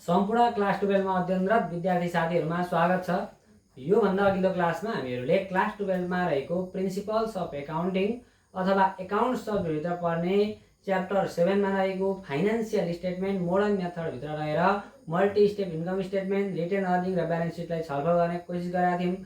सम्पूर्ण क्लास 12 मा अध्ययनरत विद्यार्थी साथीहरुमा स्वागत छ। यो भन्दा अघिल्लो क्लासमा हामीहरुले क्लास 12 मा रहेको प्रिन्सिपल्स अफ एकाउन्टिङ अथवा एकाउन्ट्स भित्र पर्ने च्याप्टर 7 मा रहेको फाइनान्शियल स्टेटमेन्ट मोडर्न मेथड भित्र रहेर multi step income statement, retain earning र ब्यालेन्स सिटलाई छलफल गर्ने कोसिस गरेका थियौं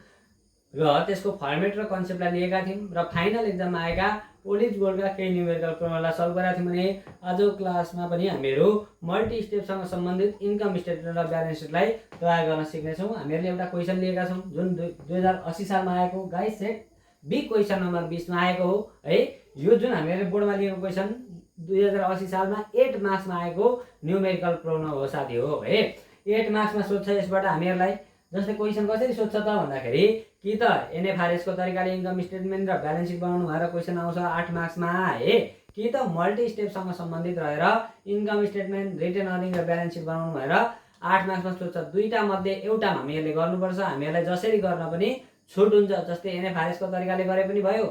र त्यसको फर्मेट र कन्सेप्टलाई लिएका थियौं र फाइनल एक्जाममा आएका ओलिज गोल्डका केही न्युमेरिकल प्रब्लमलाई सल्भ गरेका थियौं भने आजको क्लासमा पनि हामीहरु मल्टी स्टेपसँग सम्बन्धित इन्कम स्टेटमेन्ट र ब्यालेन्स सिटलाई तयार गर्न सिक्ने छौं। हामीहरुले एउटा क्वेशन लिएका छौं जुन 2080 सालमा आएको guys set B question number 20 मा आएको हो है। यो जुन हामीहरुले बोर्डमा लिएको क्वेशन 2080 सालमा 8 मार्क्समा आएको न्युमेरिकल प्रब्लम हो साथी हो है। 8 मार्क्समा सोध्छ यसबाट हामीहरुलाई जस्तै क्वेशन कसरी सोध्छ त भन्दाखेरि कि त एनएफआरएस को तरिकाले इन्कम स्टेटमेन्ट र ब्यालेन्स सिट बनाउनु भएर क्वेशन आउँछ 8 मार्क्समा है, कि त मल्टी स्टेपसँग सम्बन्धित रहेर इन्कम स्टेटमेन्ट, रिटेन अर्निङ र ब्यालेन्स सिट बनाउनु भएर 8 मार्क्समा सोध्छ। दुईटा मध्ये एउटा हामीहरुले गर्नुपर्छ। हामीहरुलाई जसरी गर्न पनि छुट हुन्छ, जस्तै एनएफआरएस को तरिकाले गरे पनि भयो,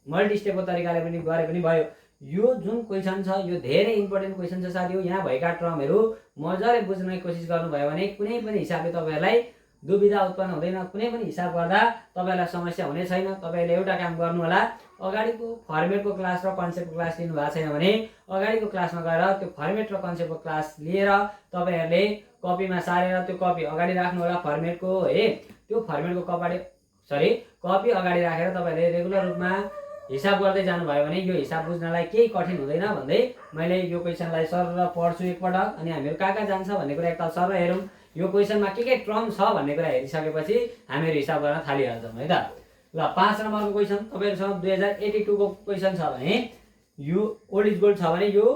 मल्टी स्टेपको तरिकाले पनि गरे पनि भयो। यो जुन क्वेशन छ यो धेरै इम्पोर्टेन्ट क्वेशन छ साथी हो। यहाँ भएका टर्महरु मजाले बुझ्ने कोसिस गर्नुभयो भने कुनै पनि हिसाबले तपाईहरुलाई दुविधा उत्पन्न हुँदैन, कुनै पनि हिसाब गर्दा तपाईहरुलाई समस्या हुने छैन। तपाईहरुले एउटा काम गर्नु होला, अगाडिको फर्मेटको क्लास र कन्सेप्टको क्लास लिनु भएको छैन भने अगाडिको क्लासमा गएर त्यो फर्मेट र कन्सेप्टको क्लास लिएर तपाईहरुले कपीमा सारेर त्यो कपी अगाडि राख्नु होला फर्मेटको है। त्यो फर्मेटको कपी अगाडि राखेर तपाईहरुले रेगुलर रूपमा हिसाब गर्दै जानुभयो भने यो हिसाब बुझ्नलाई केही कठिन हुँदैन भन्दै मैले यो क्वेशनलाई सरर पढ्छु एकपटक अनि हामीहरु कहाँ जान्छ भन्ने कुरा एकताल सरर हेरौं। यो क्वेशनमा के टर्म छ भन्ने कुरा हेरिसकेपछि हामीहरु हिसाब गर्न थालिहाल्छौं है त। ल 5 नम्बरको क्वेशन तपाईहरुसँग 2082 को क्वेशन छ भने यो ओलिज गोल्ड छ भने यो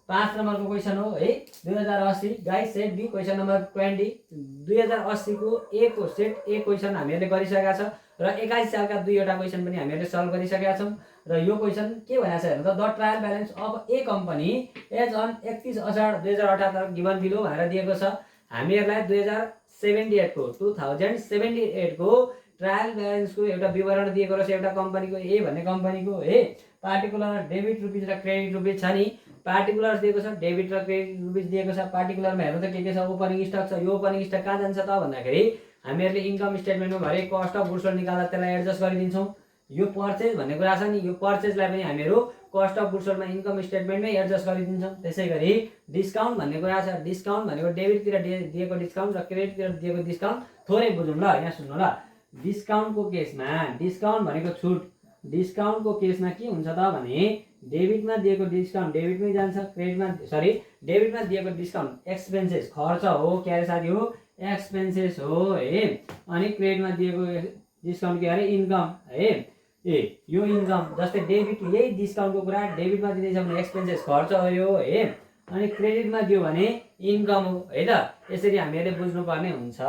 5 नम्बरको क्वेशन हो है। 2080 guys set B question number 20 2080 को ए को सेट ए क्वेशन हामीहरुले गरिसकेका छ र 81 सालका दुईवटा क्वेशन पनि हामीहरुले सल्भ गरिसकेका छौं र यो क्वेशन के भनेको छ हेर्नु त, the trial balance of a company as on 31 असाढ 2078 गिवन बिलो भनेर दिएको छ। हामीहरुलाई 2078 को ट्रायल ब्यालेन्स को एउटा विवरण दिएको रहेछ एउटा कम्पनीको ए भन्ने कम्पनीको है। पार्टिकुलर डेबिट रुपीज र क्रेडिट रुपीज छ नि, पार्टिकुलर्स दिएको छ, डेबिट र क्रेडिट रुपीज दिएको छ। पार्टिकुलरमा हेर्नु त के छ, ओपनिङ स्टक छ। यो ओपनिङ स्टक कहाँ जान्छ त भन्दाखेरि हामीहरुले इन्कम स्टेटमेन्टमा भरे कस्ट अफ गुड्स सोल्ड निकाल्दा त्यसलाई एडजस्ट गरिदिन्छौं। यो पर्चेज भन्ने कुरा छ नि, यो पर्चेजलाई पनि हामीहरु कस्ट अफ गुड्स सोल्डमा इन्कम स्टेटमेन्टमै एडजस्ट गरिदिन्छौं। त्यसैगरी डिस्काउन्ट भन्ने कुरा छ। डिस्काउन्ट भनेको डेबिटतिर दिएको डिस्काउन्ट र क्रेडिटतिर दिएको डिस्काउन्ट थोरै बुझौं ल, यहाँ सुन्नु ल। डिस्काउन्टको केसमा डिस्काउन्ट भनेको छुट, डिस्काउन्टको केसमा के हुन्छ त भने डेबिटमा दिएको डिस्काउन्ट डेबिटमै जान्छ, डेबिटमा दिएको डिस्काउन्ट एक्सपेन्सेस खर्च हो, के अरे साथी हो, एक्सपेन्सेस हो है। अनि क्रेडिटमा दिएको डिस्काउन्ट के अरे इन्कम है। यो इन्कम जस्तै डेबिट यही डिस्काउन्टको कुरा डेबिटमा दिँदैछ भने एक्सपेन्सेस खर्च हो यो है, अनि क्रेडिटमा दियो भने इन्कम हो है त। यसरी हामीहरुले बुझ्नुपर्ने हुन्छ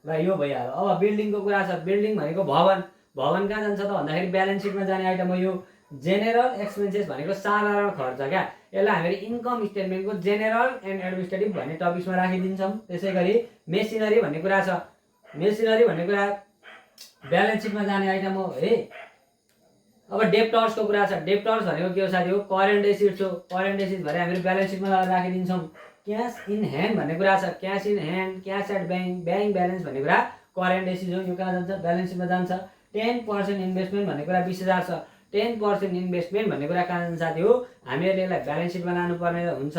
र यो भइहाल्यो। अब बिल्डिङको कुरा छ। बिल्डिङ भनेको भवन, भवन कहाँ जान्छ त भन्दाखेरि ब्यालेन्स सिटमा जाने आइटम हो। यो जेनरल एक्सपेन्सेस भनेको साधारण खर्च क्या, यसलाई हामीले इन्कम स्टेटमेन्टको जेनरल एन्ड एडमिनिस्ट्रेटिभ भन्ने टपिक्समा राखिदिन्छौं। त्यसैगरी मेसिनरी भन्ने कुरा छ। मेसिनरी भन्ने कुरा ब्यालेन्स सिटमा जाने आइटम हो है। अब डेप्टर्सको कुरा छ। डेप्टर्स भनेको के हो साथी हो, करेन्ट एसेट्स हो। करेन्ट एसेट्स भरे हामीले ब्यालेन्स सिटमा राखिदिन्छौं। क्याश इन ह्यान्ड भन्ने कुरा छ। Cash in hand, cash at bank, bank balance भन्ने कुरा करेन्ट एसेट्स हो। यो कहाँ जान्छ, ब्यालेन्स सिटमा जान्छ। 10% इन्भेस्टमेन्ट भन्ने कुरा 20,000 छ। 10% इन्भेस्टमेन्ट भन्ने कुरा कहाँ जान्छ साथी हो, हामीहरुले यसलाई ब्यालेन्स सिटमा लानुपर्ने हुन्छ।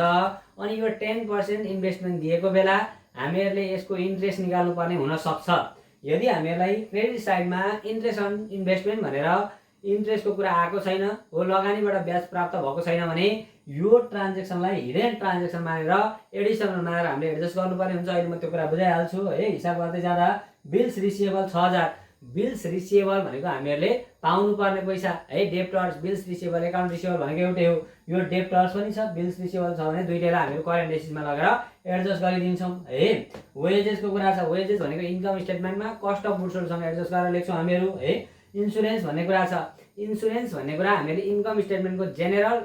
अनि यो 10% इन्भेस्टमेन्ट दिएको बेला हामीहरुले यसको इन्ट्रेस्ट निकाल्नुपर्ने हुन सक्छ। यदि हामीहरुलाई क्रेडिट साइडमा इन्ट्रेस्ट अन इन्भेस्टमेन्ट भनेर इन्ट्रेस्टको कुरा आएको छैन हो, लगानीबाट ब्याज प्राप्त भएको छैन भने यो ट्रान्जेक्सनलाई हिडन ट्रान्जेक्सन मानेर एडिसनल मानेर हामीले एडजस्ट गर्नुपर्ने हुन्छ। अहिले म त्यो कुरा बुझाइहाल्छु है। हिसाब गर्दै जाँदा बिल्स रिसिएबल 6000, बिल्स रिसिएबल भनेको हामीहरुले पाउनुपर्ने पैसा है। Debtors, bills receivable, account receivable भनेको एउटै हो। यो डेप्टर्स पनि छ, बिल्स रिसिएबल छ भने दुईटैलाई हामीहरु करेन्ट एसेट्समा लगेर एडजस्ट गरिदिन्छौं है। वेजेसको कुरा छ। वेजेस भनेको इन्कम स्टेटमेन्टमा कस्ट अफ गुड्स सोल्डसँग एडजस्ट गरेर लेख्छौं हामीहरु है। इन्स्योरेन्स भन्ने कुरा छ। इन्स्योरेन्स भन्ने कुरा हामीले इन्कम स्टेटमेन्टको जेनरल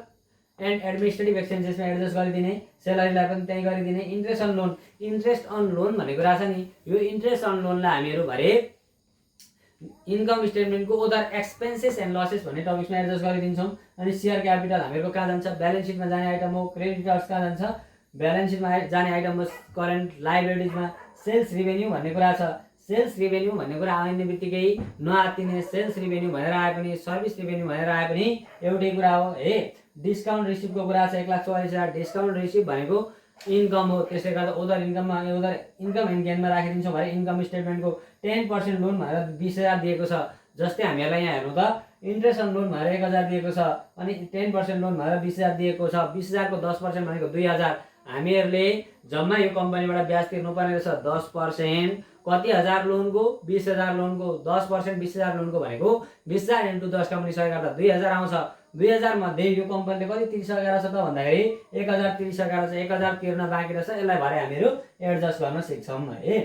एन्ड एडमिनिस्ट्रेटिभ एक्सपेन्सेसमा एडजस्ट गरिदिने, सेलरीलाई पनि त्यही गरिदिने। Interest on loan, interest on loan भन्ने कुरा छ नि, यो इन्ट्रेस्ट अन लोनलाई हामीहरु भरे इन्कम स्टेटमेन्टको अदर एक्सपेन्सेस एन्ड लसेस भन्ने टपिक्समा एडजस्ट गरिदिन्छौं। अनि शेयर क्यापिटल हामीहरुको कहाँ जान्छ, ब्यालेन्स सिटमा जाने आइटम हो। क्रेडिटर्स कहाँ जान्छ, ब्यालेन्स सिटमा जाने आइटम करेन्ट लाइबिलिटिजमा सेल्स रिभेन्यू भन्ने कुरा छ। सेल्स रिभेन्यू भन्ने कुरा आउने बित्तिकै नआत्तिने सेल्स रिभेन्यू भनेर आए पनि सर्भिस रिभेन्यू भनेर आए पनि एउटै कुरा हो है। डिस्काउन्ट रिसिभको कुरा छ 1,44,000 डिस्काउन्ट रिसिभ भनेको इन्कम हो। त्यसले गर्दा उदर इन्कममा उदर इन्कम एन्ड गेनमा राखिदिन्छौँ भने इन्कम स्टेटमेन्टको 10% लोन भनेर 20,000 दिएको छ। जस्तै हामीहरूलाई यहाँ हेर्नु त इन्ट्रेस्ट अन लोन भनेर 1,000 दिएको छ अनि 10% लोन भनेर 20,000 दिएको छ। 20,000 को 10% भनेको 2,000। हामीहरूले जम्मा यो कम्पनीबाट ब्याज तिर्नुपर्ने रहेछ 10%। कति हजार लोनको 20,000 लोनको 10% 20,000 लोनको भनेको 20,000 × 10 कम्पनी गर्दा 2,000 आउँछ। 2,000 मध्ये यो कम्पनीले कति तिरिसकेर छ त भन्दाखेरि 1,000 तिरिसकेर छ। 1,000 तिर्न बाँकी रहेछ। यसलाई भरे हामीहरू एडजस्ट गर्न सिक्छौँ है।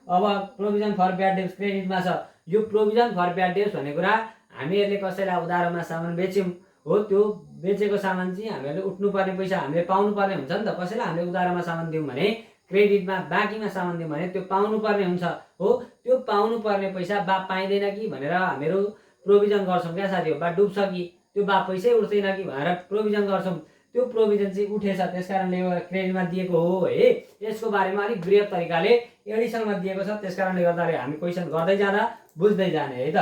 अब प्रोभिजन फर ब्याड डेब्ट्स क्रेडिटमा छ। यो प्रोभिजन फर ब्याड डेब्ट्स भन्ने कुरा हामीहरूले कसैलाई उधारोमा सामान बेच्यौँ हो, त्यो बेचेको सामान चाहिँ हामीहरूले उठ्नुपर्ने पैसा हामीले पाउनुपर्ने हुन्छ नि त। कसैलाई हामीले उधारोमा सामान दियौँ भने क्रेडिटमा बाँकीमा सामान दियौँ भने त्यो पाउनुपर्ने हुन्छ हो। त्यो पाउनुपर्ने पैसा बा पाइँदैन कि भनेर हामीहरू प्रोभिजन गर्छौँ क्या साथी हो। बा डुब्छ कि त्यो बा पैसै उठ्दैन कि भनेर प्रोभिजन गर्छौँ। त्यो प्रोभिजन चाहिँ उठेछ, त्यस कारणले क्रेडिटमा दिएको हो है। यसको बारेमा अलिक बृहत तरिकाले एडिसनमा दिएको छ। त्यस कारणले गर्दाखेरि हामी क्वेसन गर्दै जाँदा बुझ्दै जाने है त।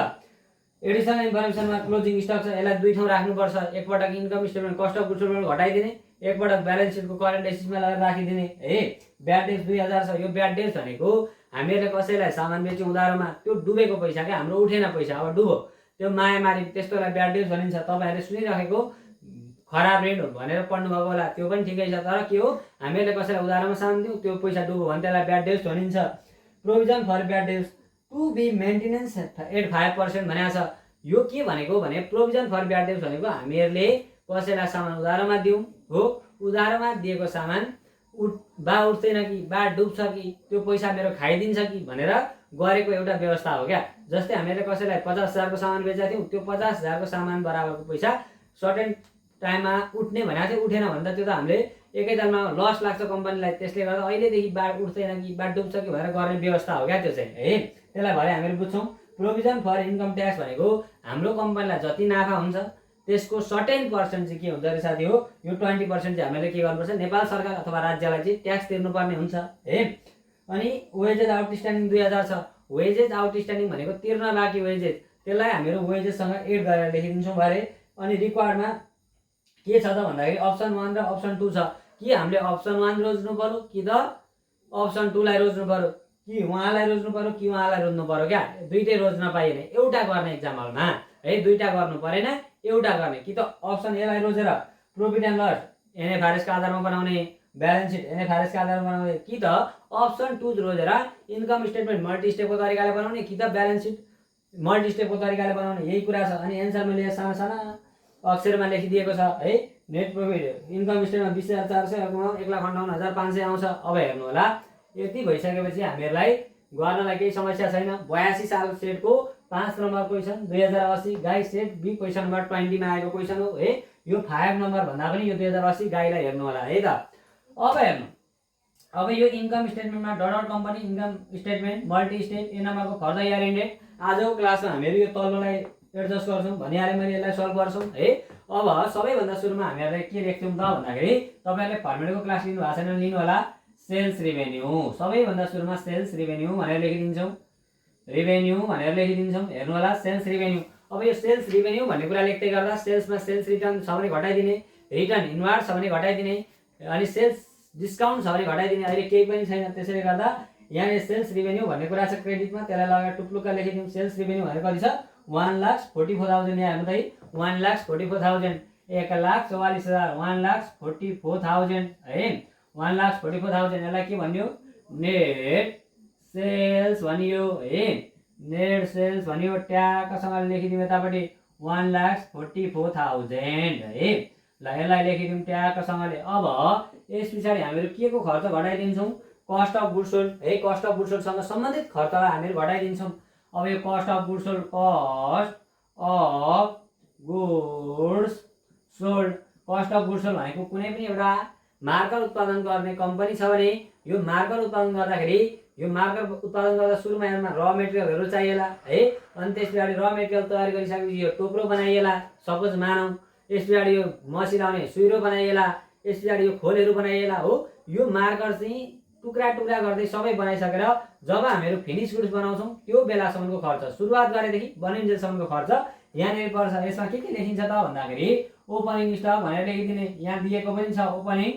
एडिसनल इन्फर्मेसनमा क्लोजिङ स्टक छ। यसलाई दुई ठाउँ राख्नुपर्छ। एकपटक income statement cost of goods sold घटाइदिने, एकपटक ब्यालेन्स सिटको करेन्ट एसेट्समा लगेर राखिदिने है। ब्याड डेब्ट्स 2,000 छ। यो ब्याड डेब्ट्स भनेको हामीहरूले कसैलाई सामान बेच्यौँ उधारोमा, त्यो डुबेको पैसा क्या, हाम्रो उठेन पैसा, अब डुबो, त्यो मायामारी, त्यस्तोलाई ब्याड डेब्ट्स भनिन्छ। तपाईँहरूले सुनिराखेको खराब ऋण भनेर पढ्नुभएको होला, त्यो पनि ठिकै छ। तर के हो, हामीहरूले कसैलाई उधारोमा सामान दिउँ, त्यो पैसा डुबो भने त्यसलाई ब्याड डेब्ट्स भनिन्छ। Provision for bad debts to be maintenance at 5% भनेको छ। यो के भनेको भने प्रोभिजन फर ब्याड डेब्ट्स भनेको हामीहरूले कसैलाई सामान उधारोमा दिउँ हो, उधारोमा दिएको सामान बा उठ्दैन कि बा डुब्छ कि त्यो पैसा मेरो खाइदिन्छ कि भनेर गरेको एउटा व्यवस्था हो क्या। जस्तै हामीले कसैलाई 50,000 को सामान बेचेका थियौँ, त्यो 50,000 को सामान बराबरको पैसा सर्टेन टाइममा उठ्ने भनेको थियो, उठेन भन्दा त्यो त हामीले एकैतालमा लस लाग्छ कम्पनीलाई। त्यसले गर्दा अहिलेदेखि बा उठ्दैन कि बा डुब्छ कि भनेर गर्ने व्यवस्था हो क्या त्यो चाहिँ है। त्यसलाई भरे हामीले बुझ्छौँ। प्रोभिजन फर इन्कम ट्याक्स भनेको हाम्रो कम्पनीलाई जति नाफा हुन्छ त्यसको सर्टेन पर्सेन्ट चाहिँ के हुन्छ अरे साथी हो, यो 20% चाहिँ हामीले के गर्नुपर्छ, नेपाल सरकार अथवा राज्यलाई चाहिँ ट्याक्स तिर्नुपर्ने हुन्छ है। अनि वेजेस आउटस्ट्यान्डिङ 2,000 छ। वेजेस आउटस्ट्यान्डिङ भनेको तिर्न बाँकी वेजेस, त्यसलाई हामीहरू वेजेससँग एड गरेर लेखिदिन्छौँ भरे। अनि रिक्वायर्डमा के छ त भन्दाखेरि अप्सन 1 र अप्सन 2 छ। कि हामीले अप्सन 1 रोज्नु पर्यो कि त अप्सन 2 लाई रोज्नु पर्यो, कि उहाँलाई रोज्नु पर्यो कि उहाँलाई रोज्नु पर्यो क्या। दुइटै रोज्न पाइएन, एउटा गर्ने एक्जाम हलमा है, दुईटा गर्नु परेन, एउटा गर्ने। कि त अप्सन ए लाई रोजेर प्रॉफिट एन्ड लस एनएफआरएस का आधारमा बनाउने, ब्यालेन्स सिट एनएफआरएस का आधारमा बनाउने, कि त अप्सन 2 रोजेर इन्कम स्टेटमेन्ट मल्टी स्टेपको तरिकाले बनाउने, कि त ब्यालेन्स सिट मल्टी स्टेपको तरिकाले बनाउने, यही कुरा छ। अनि एन्सर मैले साना साना अक्षरमा लेखिदिएको छ है। नेट प्रॉफिट इन्कम स्टेटमेन्ट 20,400 1,58,500 आउँछ। अब हेर्नु होला, यति भइसकेपछि हामीहरूलाई गर्नलाई केही समस्या छैन। 82 साल सेटको 5 नम्बर क्वेसन 2080 गाई सेट बी क्वेसन नम्बर 20 मा आएको क्वेसन हो है। यो 5 नम्बर भन्दा पनि यो 2080 गाईलाई हेर्नु होला है त। अब हेर्नु, अब यो इन्कम स्टेटमेन्टमा dot company income statement multi step a नम्बरको फर्दर इयर इन्डेड आजको क्लासमा हामीहरू यो तल्लोलाई एडजस्ट गर्छौँ भनिहालेँ मैले, यसलाई सल्भ गर्छौँ है। अब सबैभन्दा सुरुमा हामीहरूले के लेख्छौँ त भन्दाखेरि तपाईँहरूले फर्मेटको क्लास लिनु भएको छैन, लिनु होला सेल्स रिभेन्यू। सबैभन्दा सुरुमा सेल्स रिभेन्यू भनेर लेखिदिन्छौँ, रिभेन्यू भनेर लेखिदिन्छौँ। हेर्नु होला सेल्स रिभेन्यू। अब यो सेल्स रिभेन्यू भन्ने कुरा लेख्दै गर्दा सेल्समा सेल्स रिटर्न छ भने घटाइदिने, रिटर्न इनवार्ड छ भने घटाइदिने, अनि सेल्स डिस्काउन्ट छ भने घटाइदिने। अहिले केही पनि छैन, त्यसैले गर्दा यहाँ सेल्स रिभेन्यू भन्ने कुरा छ क्रेडिटमा, त्यसलाई लगाएर टुप्लुक्क लेखिदिउँ। सेल्स रिभेन्यू भनेको कति छ, 1,44,000 यहाँ हेर्नु त, 1,44,000 1,44,000 1,44,000 है, 1,44,000। यसलाई के भन्यो, नेट सेल्स भनियो है, नेट सेल्स भनियो। ट्याक्कसँग लेखिदिउँ यतापट्टि 1,44,000 है। ल यसलाई लेखिदिउँ ट्याक्कसँगले। अब यस पछाडि हामीहरू के को खर्च घटाइदिन्छौँ, कस्ट अफ गुड्स सोल्ड है। कस्ट अफ गुड्स सोल्डसँग सम्बन्धित खर्चलाई हामीहरू घटाइदिन्छौँ। अब यो cost of goods sold, cost of goods sold, cost of goods sold भनेको कुनै पनि एउटा मार्कर उत्पादन गर्ने कम्पनी छ भने यो मार्कर उत्पादन गर्दाखेरि यो मार्कर उत्पादन गर्दा सुरुमा यसमा र मेटेरियलहरू चाहिएला है। अनि त्यस पछाडि र मेटेरियल तयार गरिसकेपछि यो टोप्रो बनाइएला, सपोज मानौँ। यस पछाडि यो मसी लाउने सुइरो बनाइएला, यस पछाडि यो खोलहरू बनाइएला हो। यो मार्कर चाहिँ टुक्रा टुक्रा गर्दै सबै बनाइसकेर जब हामीहरू फिनिस गुड्स बनाउँछौँ त्यो बेलासम्मको खर्च, सुरुवात गरेदेखि बनिन्जेलसम्मको खर्च यहाँनिर पर्छ। यसमा के लेखिन्छ त भन्दाखेरि ओपनिङ स्टक भनेर लेखिदिने, यहाँ दिएको पनि छ ओपनिङ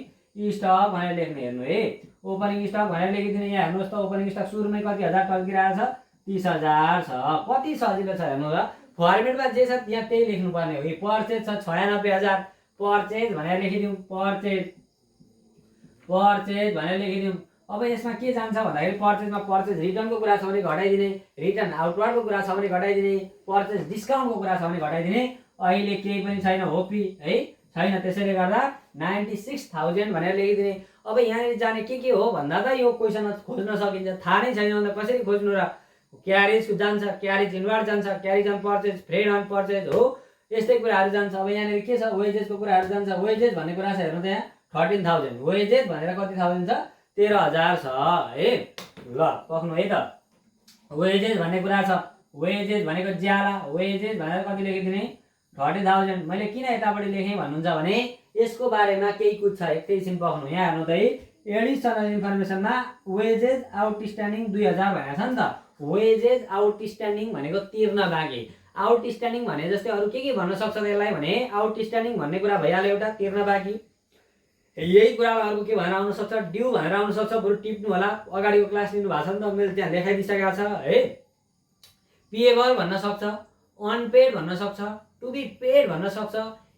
स्टक भनेर लेख्ने। हेर्नु है, ओपनिङ स्टक भनेर लेखिदिने। यहाँ हेर्नुहोस् त ओपनिङ स्टक सुरुमै कति हजार टल्किरहेको छ, 30,000 छ। कति सजिलो छ हेर्नु र, फर्मेटमा जे छ यहाँ त्यही लेख्नुपर्ने हो। पर्चेज छ 96,000, पर्चेज भनेर लेखिदिउँ, पर्चेज भनेर लेखिदिउँ। अब यसमा के जान्छ भन्दाखेरि पर्चेजमा पर्चेज रिटर्नको कुरा छ भने घटाइदिने, रिटर्न आउटवर्डको कुरा छ भने घटाइदिने, पर्चेज डिस्काउन्टको कुरा छ भने घटाइदिने। अहिले केही पनि छैन होपी है, छैन, त्यसैले गर्दा 96,000 भनेर लेखिदिने। अब यहाँनिर जाने के हो भन्दा त यो क्वेसनमा खोज्न सकिन्छ, थाहा नै छैन भन्दा कसरी खोज्नु र। क्यारेजको जान्छ, क्यारेज इनवार्ड जान्छ, carriage on purchase, freight on purchase हो, यस्तै कुराहरू जान्छ। अब यहाँनिर के छ, वेजेसको कुराहरू जान्छ। वेजेस भन्ने कुरा छ हेर्नु त, यहाँ 13,000 वेजेस भनेर कति थाउजन्ड छ, 13,000 छ है। ल पक्नु है त, वेजेस भन्ने कुरा छ, वेजेस भनेको ज्याला, वेजेस भनेर कति लेखिदिने, 30,000। मैले किन यतापट्टि लेखेँ भन्नुहुन्छ भने यसको बारेमा केही कुछ छ, एकैछिन पक्नु। यहाँ हेर्नु त है, एडिसनल इन्फर्मेसनमा वेजेस आउटस्ट्यान्डिङ 2,000 भनेको छ नि त। वेजेस आउटस्ट्यान्डिङ भनेको तिर्न बाँकी, आउटस्ट्यान्डिङ भने जस्तै अरू के भन्न सक्छ यसलाई भने आउटस्ट्यान्डिङ भन्ने कुरा भइहाल्यो एउटा, तिर्न बाँकी। यही कुरालाई अर्को के भनेर आउन सक्छ, ड्यू भनेर आउन सक्छ। बरु टिप्नु होला, अगाडिको क्लास लिनु भएको छ नि त, मैले त्यहाँ लेखाइदिइसकेको छ है। पेएबल भन्न सक्छ, अनपेड भन्न सक्छ, टु बी पेड भन्न सक्छ,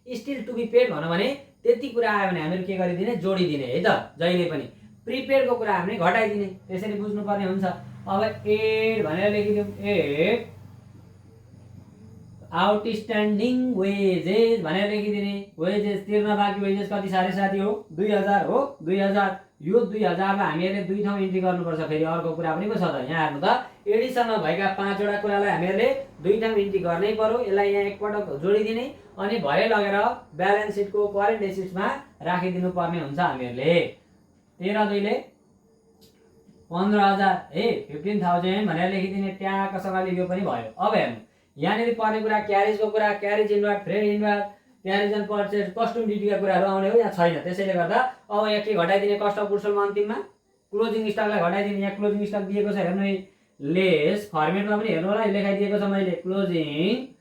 स्टिल टु बी पेड भन्यो भने त्यति कुरा आयो भने हामीहरू के गरिदिने, जोडिदिने है त। जहिले पनि प्रिपेडको कुरा हामीले घटाइदिने, त्यसरी बुझ्नुपर्ने हुन्छ। अब एड भनेर लेखिदिउँ, एड आउटस्ट्यान्डिङ वेजेस भनेर लेखिदिने। वेजेस तिर्न बाँकी वेजेस कति सारे साथी हो, 2,000 हो, 2,000। यो 2,000 लाई हामीहरूले दुई ठाउँ इन्ट्री गर्नुपर्छ। फेरि अर्को कुरा पनि पो छ त, यहाँ हेर्नु त, एडिसनमा भएका 5 वटा कुरालाई हामीहरूले दुई ठाउँ इन्ट्री गर्नै पर्यो। यसलाई यहाँ एकपटक जोडिदिने अनि भरे लगेर ब्यालेन्स सिटको करेन्ट एसेट्समा राखिदिनु पर्ने हुन्छ हामीहरूले। 13 2 ले 15,000 है, 15,000 भनेर लेखिदिने, ट्याक्कसँगले यो पनि भयो। अब हेर्नु यहाँनिर पर्ने कुरा क्यारेजको कुरा, carriage inward, freight inward, carriage and purchase, custom ड्युटीका कुराहरू आउने हो, यहाँ छैन। त्यसैले गर्दा अब यहाँ के घटाइदिने, कस्ट अफ गुड्स सोल्डमा अन्तिममा क्लोजिङ स्टकलाई घटाइदिने। यहाँ क्लोजिङ स्टक दिएको छ हेर्नु है, लेस फर्मेटमा पनि हेर्नु होला, लेखाइदिएको छ मैले, क्लोजिङ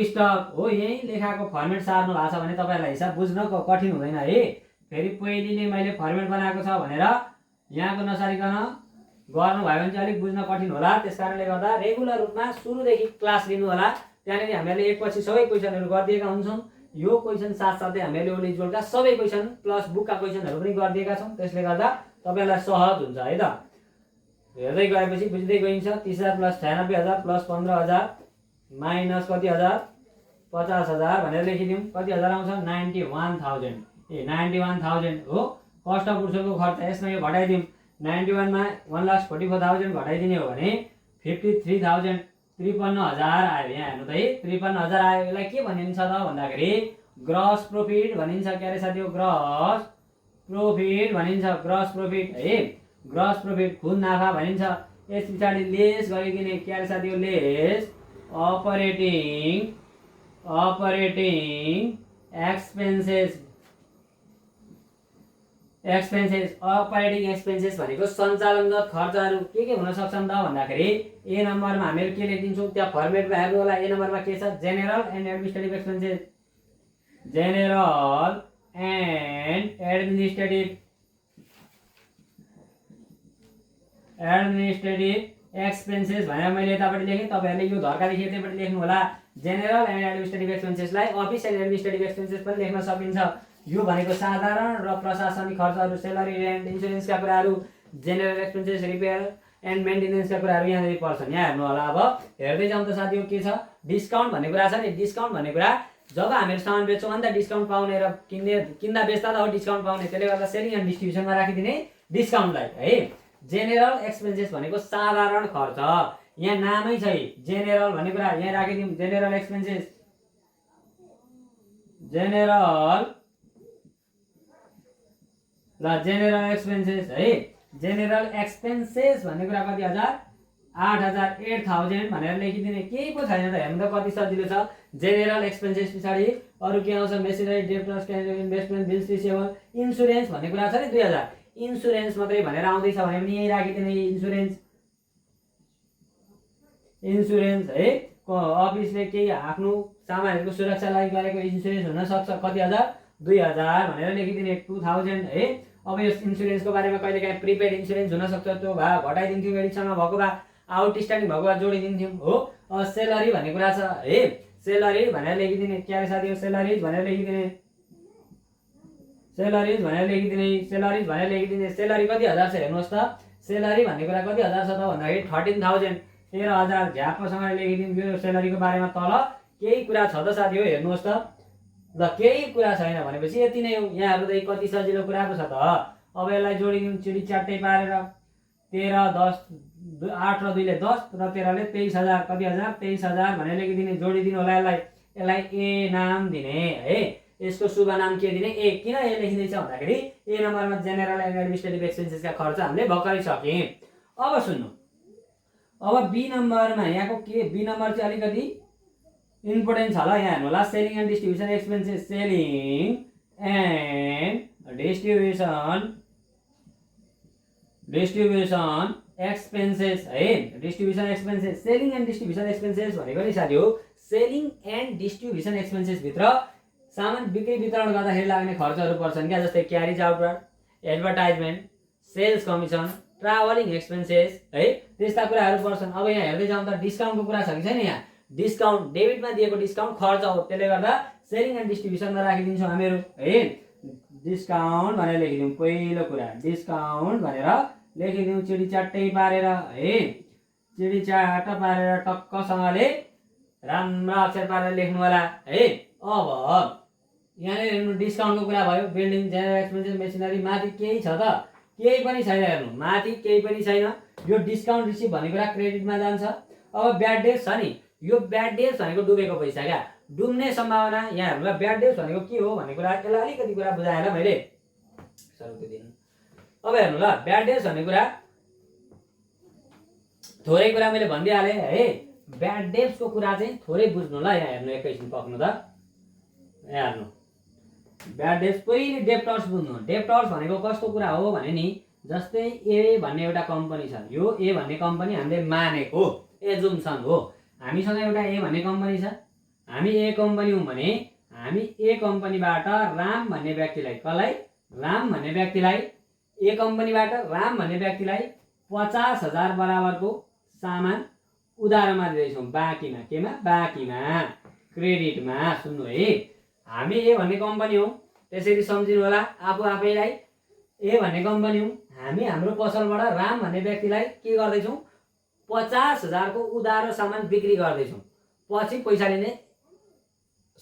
स्टक हो। यही लेखाको फर्मेट सार्नु भएको छ भने तपाईँहरूलाई हिसाब बुझ्न कठिन हुँदैन है। फेरि पहिले नै मैले फर्मेट बनाएको छ भनेर यहाँको नसारिकन गर्नुभयो भने चाहिँ अलिक बुझ्न कठिन होला। त्यस कारणले गर्दा रेगुलर रूपमा सुरुदेखि क्लास लिनु होला। त्यहाँनिर हामीले एकपछि सबै क्वेसनहरू गरिदिएका हुन्छौँ। यो क्वेसन साथसाथै हामीले ओल्ड इजोल्डका सबै क्वेसन प्लस बुकका क्वेसनहरू पनि गरिदिएका छौँ। त्यसले गर्दा तपाईँलाई सहज हुन्छ है त। हेर्दै गएपछि बुझ्दै गइन्छ। 30,000 प्लस 96,000 प्लस 15,000 माइनस कति हजार, 50,000 भनेर लेखिदिउँ। कति हजार आउँछ, 91,000। 91,000 हो कस्ट अफ गुड्सको खर्च। यसमा यो घटाइदिउँ, 91 मा 1,44,000 घटाइदिने हो भने 53,000, 53,000 आयो। यहाँ हेर्नु त है, 53,000 आयो। यसलाई के भनिन्छ त भन्दाखेरि ग्रस प्रोफिट भनिन्छ। के अरे साथी हो, ग्रस प्रोफिट भनिन्छ, ग्रस प्रोफिट है, ग्रस प्रोफिट खुन नाफा भनिन्छ। यस पछाडि लेस गरिदिने। के अरे साथी हो, lace operating expenses. Operating expenses भनेको सञ्चालनगत खर्चहरू के हुन सक्छन् त भन्दाखेरि ए नम्बरमा हामीहरू के लेखिदिन्छौँ, त्यहाँ फर्मेटमा हेर्नु होला। ए नम्बरमा के छ, general and administrative expenses, general and administrative expenses भनेर मैले यतापट्टि लेखेँ। तपाईँहरूले यो धर्कादेखि यतापट्टि लेख्नु होला। जेनरल एन्ड एडमिनिस्ट्रेटिभ एक्सपेन्सेसलाई अफिस एन्ड एडमिनिस्ट्रेटिभ एक्सपेन्सेस पनि लेख्न सकिन्छ। यो भनेको साधारण र प्रशासनिक खर्चहरू, सेलरी, रेन्ट, इन्सुरेन्सका कुराहरू, जेनरल एक्सपेन्सेस, रिपेयर एन्ड मेन्टेनेन्सका कुराहरू यहाँनिर पर्छन्। यहाँ हेर्नु होला। अब हेर्दै जाउँ त साथी हो, के छ, डिस्काउन्ट भन्ने कुरा छ नि। डिस्काउन्ट भन्ने कुरा जब हामीहरू सामान बेच्छौँ अनि त डिस्काउन्ट पाउने र किन्दा बेच्दा त हो डिस्काउन्ट पाउने। त्यसले गर्दा सेलिङ एन्ड डिस्ट्रिब्युसनमा राखिदिने डिस्काउन्टलाई है। जेनरल एक्सपेन्सेस भनेको साधारण खर्च, यहाँ नामै छ जेनरल भन्ने कुरा, यहाँ राखिदिउँ। जेनरल एक्सपेन्सेस, जेनरल ल जेनरल एक्सपेन्सेस है। जेनरल एक्सपेन्सेस भन्ने कुरा कति हजार, 8,000 भनेर लेखिदिने, केही पो छैन त। हेर्नु त कति सजिलो छ। जेनेरल एक्सपेन्सेस पछाडि अरू के आउँछ, machinery, debtors, investment, bills receivable, insurance भन्ने कुरा छ नि 2000। इन्सुरेन्स मात्रै भनेर आउँदैछ भने पनि यही राखिदिने, इन्सुरेन्स है। अफिसले केही आफ्नो सामानहरूको सुरक्षाको लागि गरेको इन्सुरेन्स हुनसक्छ, कति हजार, 2000 भनेर लेखिदिने, 2000 है। अब यो इन्सुरेन्सको बारेमा कहिलेकाहीँ प्रिपेड इन्सुरेन्स हुनसक्छ, त्यो भए घटाइदिन्थ्यौँ, एडिसनल भएको भए, आउटस्ट्यान्डिङ भएको भए जोडिदिन्थ्यौँ हो। सेलरी भन्ने कुरा छ है, सेलरी भनेर लेखिदिने, के अरे साथी, सेलरिज भनेर लेखिदिने, सेलरिज भनेर लेखिदिने, सेलरिज भनेर लेखिदिने। सेलरी कति हजार छ हेर्नुहोस् त, सेलरी भन्ने कुरा कति हजार छ त भन्दाखेरि 13,000, 13,000 झ्यापसँगले लेखिदिउँ। यो सेलरीको बारेमा तल केही कुरा छ त साथी हो, हेर्नुहोस् त। ल केही कुरा छैन भनेपछि यति नै हो। यहाँ हेर्नु त कति सजिलो कुरा पो छ त। अब यसलाई जोडिदिउँ चिडी च्याट्टै पारेर, 13, 10, 8 र 2 ले 10 र 13 ले 23,000, कति हजार, 23,000 भनेर लेखिदिने, जोडिदिनु होला यसलाई। यसलाई ए नाम दिने है, यसको शुभ नाम के दिने, ए। किन ए लेखिँदैछ भन्दाखेरि ए नम्बरमा जेनेरल एन्ड एडमिनिस्ट्रेटिभ एक्सपेन्सेसका खर्च हामीले भर्खरै सक्यौँ। अब सुन्नु, अब बी नम्बरमा यहाँको के, बी नम्बर चाहिँ अलिकति इम्पोर्टेन्ट छ ल। यहाँ हेर्नु होला, selling and distribution expenses, selling and distribution expenses है, distribution expenses. Selling and distribution expenses भनेको नि साथी हो, सेलिङ एन्ड डिस्ट्रिब्युसन एक्सपेन्सेस भित्र सामान बिक्री वितरण गर्दाखेरि लाग्ने खर्चहरू पर्छन् क्या, जस्तै carriage outward, advertisement, sales commission, travelling expenses है, त्यस्ता कुराहरू पर्छन्। अब यहाँ हेर्दै जाउँ त, डिस्काउन्टको कुरा छ कि छैन। यहाँ डिस्काउन्ट, डेबिटमा दिएको डिस्काउन्ट खर्च हो, त्यसले गर्दा सेलिङ एन्ड डिस्ट्रिब्युसनमा राखिदिन्छौँ हामीहरू है। डिस्काउन्ट भनेर लेखिदिउँ, पहिलो कुरा डिस्काउन्ट भनेर लेखिदिउँ चिडी च्याट्टै पारेर है, चिडी च्याट्ट पारेर टक्कसँगले राम्रो अक्षर पारेर लेख्नु होला है। अब यहाँनिर हेर्नु, डिस्काउन्टको कुरा भयो, बिल्डिङ, जेनरल एक्सपेन्सेस, मेसिनरी, माथि केही छ त, केही पनि छैन। हेर्नु माथि केही पनि छैन। यो डिस्काउन्ट रिसिभ भन्ने कुरा क्रेडिटमा जान्छ। अब ब्याड डेज छ नि, यो ब्याड डेज भनेको डुबेको पैसा क्या, डुब्ने सम्भावना। यहाँ हेर्नु ल, ब्याड डेज भनेको के हो भन्ने कुरा, यसलाई अलिकति कुरा बुझाएन मैले सरुको दिन। अब हेर्नु ल, ब्याड डेज भन्ने कुरा थोरै कुरा मैले भनिदिइहालेँ है। ब्याड डेजको कुरा चाहिँ थोरै बुझ्नु ल। यहाँ हेर्नु, एकैछिन पक्नु त, यहाँ हेर्नु, ब्याड डेज पहिले डेप्टर्स बुझ्नु। डेप्टर्स भनेको कस्तो कुरा हो भने नि, जस्तै ए भन्ने एउटा कम्पनी छ, यो ए भन्ने कम्पनी हामीले मानेको एजुम्सन हो। हामीसँग एउटा ए भन्ने कम्पनी छ, हामी ए कम्पनी हौँ भने हामी ए कम्पनीबाट राम भन्ने व्यक्तिलाई, कसलाई, राम भन्ने व्यक्तिलाई, ए कम्पनीबाट राम भन्ने व्यक्तिलाई 50,000 बराबरको सामान उधारोमा दिँदैछौँ, बाँकीमा, केमा, बाँकीमा, क्रेडिटमा। सुन्नु है, हामी ए भन्ने कम्पनी हौँ, त्यसरी सम्झिनु होला आफू आफैलाई। ए भन्ने कम्पनी हौँ, हामी हाम्रो पसलबाट राम भन्ने व्यक्तिलाई के गर्दैछौँ, 50,000 को उधारो सामान बिक्री गर्दैछौँ, पछि पैसा लिने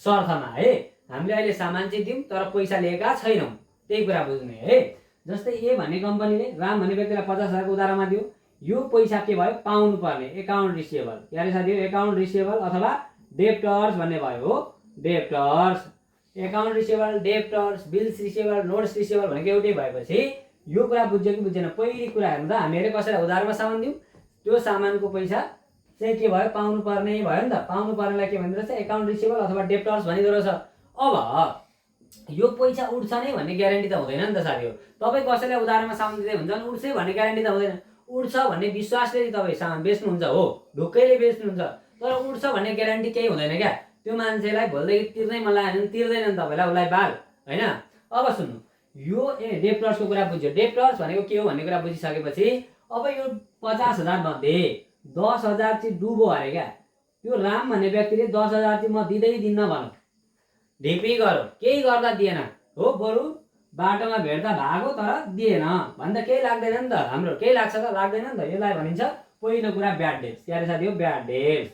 शर्तमा है। हामीले अहिले सामान चाहिँ दिउँ तर पैसा लिएका छैनौँ, त्यही कुरा बुझ्ने है। जस्तै ए भन्ने कम्पनीले राम भन्ने व्यक्तिलाई 50,000 को उधारोमा दियो, यो पैसा के भयो, पाउनु पर्ने, एकाउन्ट रिसिभेबल, के अरे साथी, एकाउन्ट रिसिभेबल अथवा डेप्टर्स भन्ने भयो हो। Debtors, account receivable, debtors, bills receivable, notes receivable भनेको एउटै भएपछि यो कुरा बुझ्यो कि बुझेन। पहिलो कुरा हेर्नु त, हामीहरूले कसैलाई उधारमा सामान दिउँ, त्यो सामानको पैसा चाहिँ के भयो, पाउनु पर्ने भयो नि त। पाउनु पर्नेलाई के भनिदो रहेछ, एकाउन्ट रिसिभेबल अथवा डेप्टर्स भनिदो रहेछ। अब यो पैसा उठ्छ नै भन्ने ग्यारेन्टी त हुँदैन नि त साथी हो। तपाईँ कसैलाई उधारमा सामान दिँदै हुन्छ भने उठ्छ भन्ने ग्यारेन्टी त हुँदैन। उठ्छ भन्ने विश्वासले तपाईँ सामान बेच्नुहुन्छ हो, ढुक्कैले बेच्नुहुन्छ, तर उठ्छ भन्ने ग्यारेन्टी केही हुँदैन क्या। त्यो मान्छेलाई भोलिदेखि तिर्नै मन लाग्यो भने तिर्दैन नि तपाईँलाई, उसलाई बाल होइन। अब सुन्नु, यो डेप्टर्सको कुरा बुझ्यो। डेप्टर्स भनेको के हो भन्ने कुरा बुझिसकेपछि अब यो 50,000 मध्ये 10,000 चाहिँ डुबो अरे क्या। त्यो राम भन्ने व्यक्तिले 10,000 चाहिँ म दिँदै दिन्न भनौँ, ढिपी गरौँ, केही गर्दा दिएन हो, बरु बाटोमा भेट्दा भागो तर दिएन भन्दा केही लाग्दैन नि त, हाम्रो केही लाग्छ त, लाग्दैन नि त। यसलाई भनिन्छ पहिलो कुरा ब्याड डेज, क्यारे साथी हो, ब्याड डेज,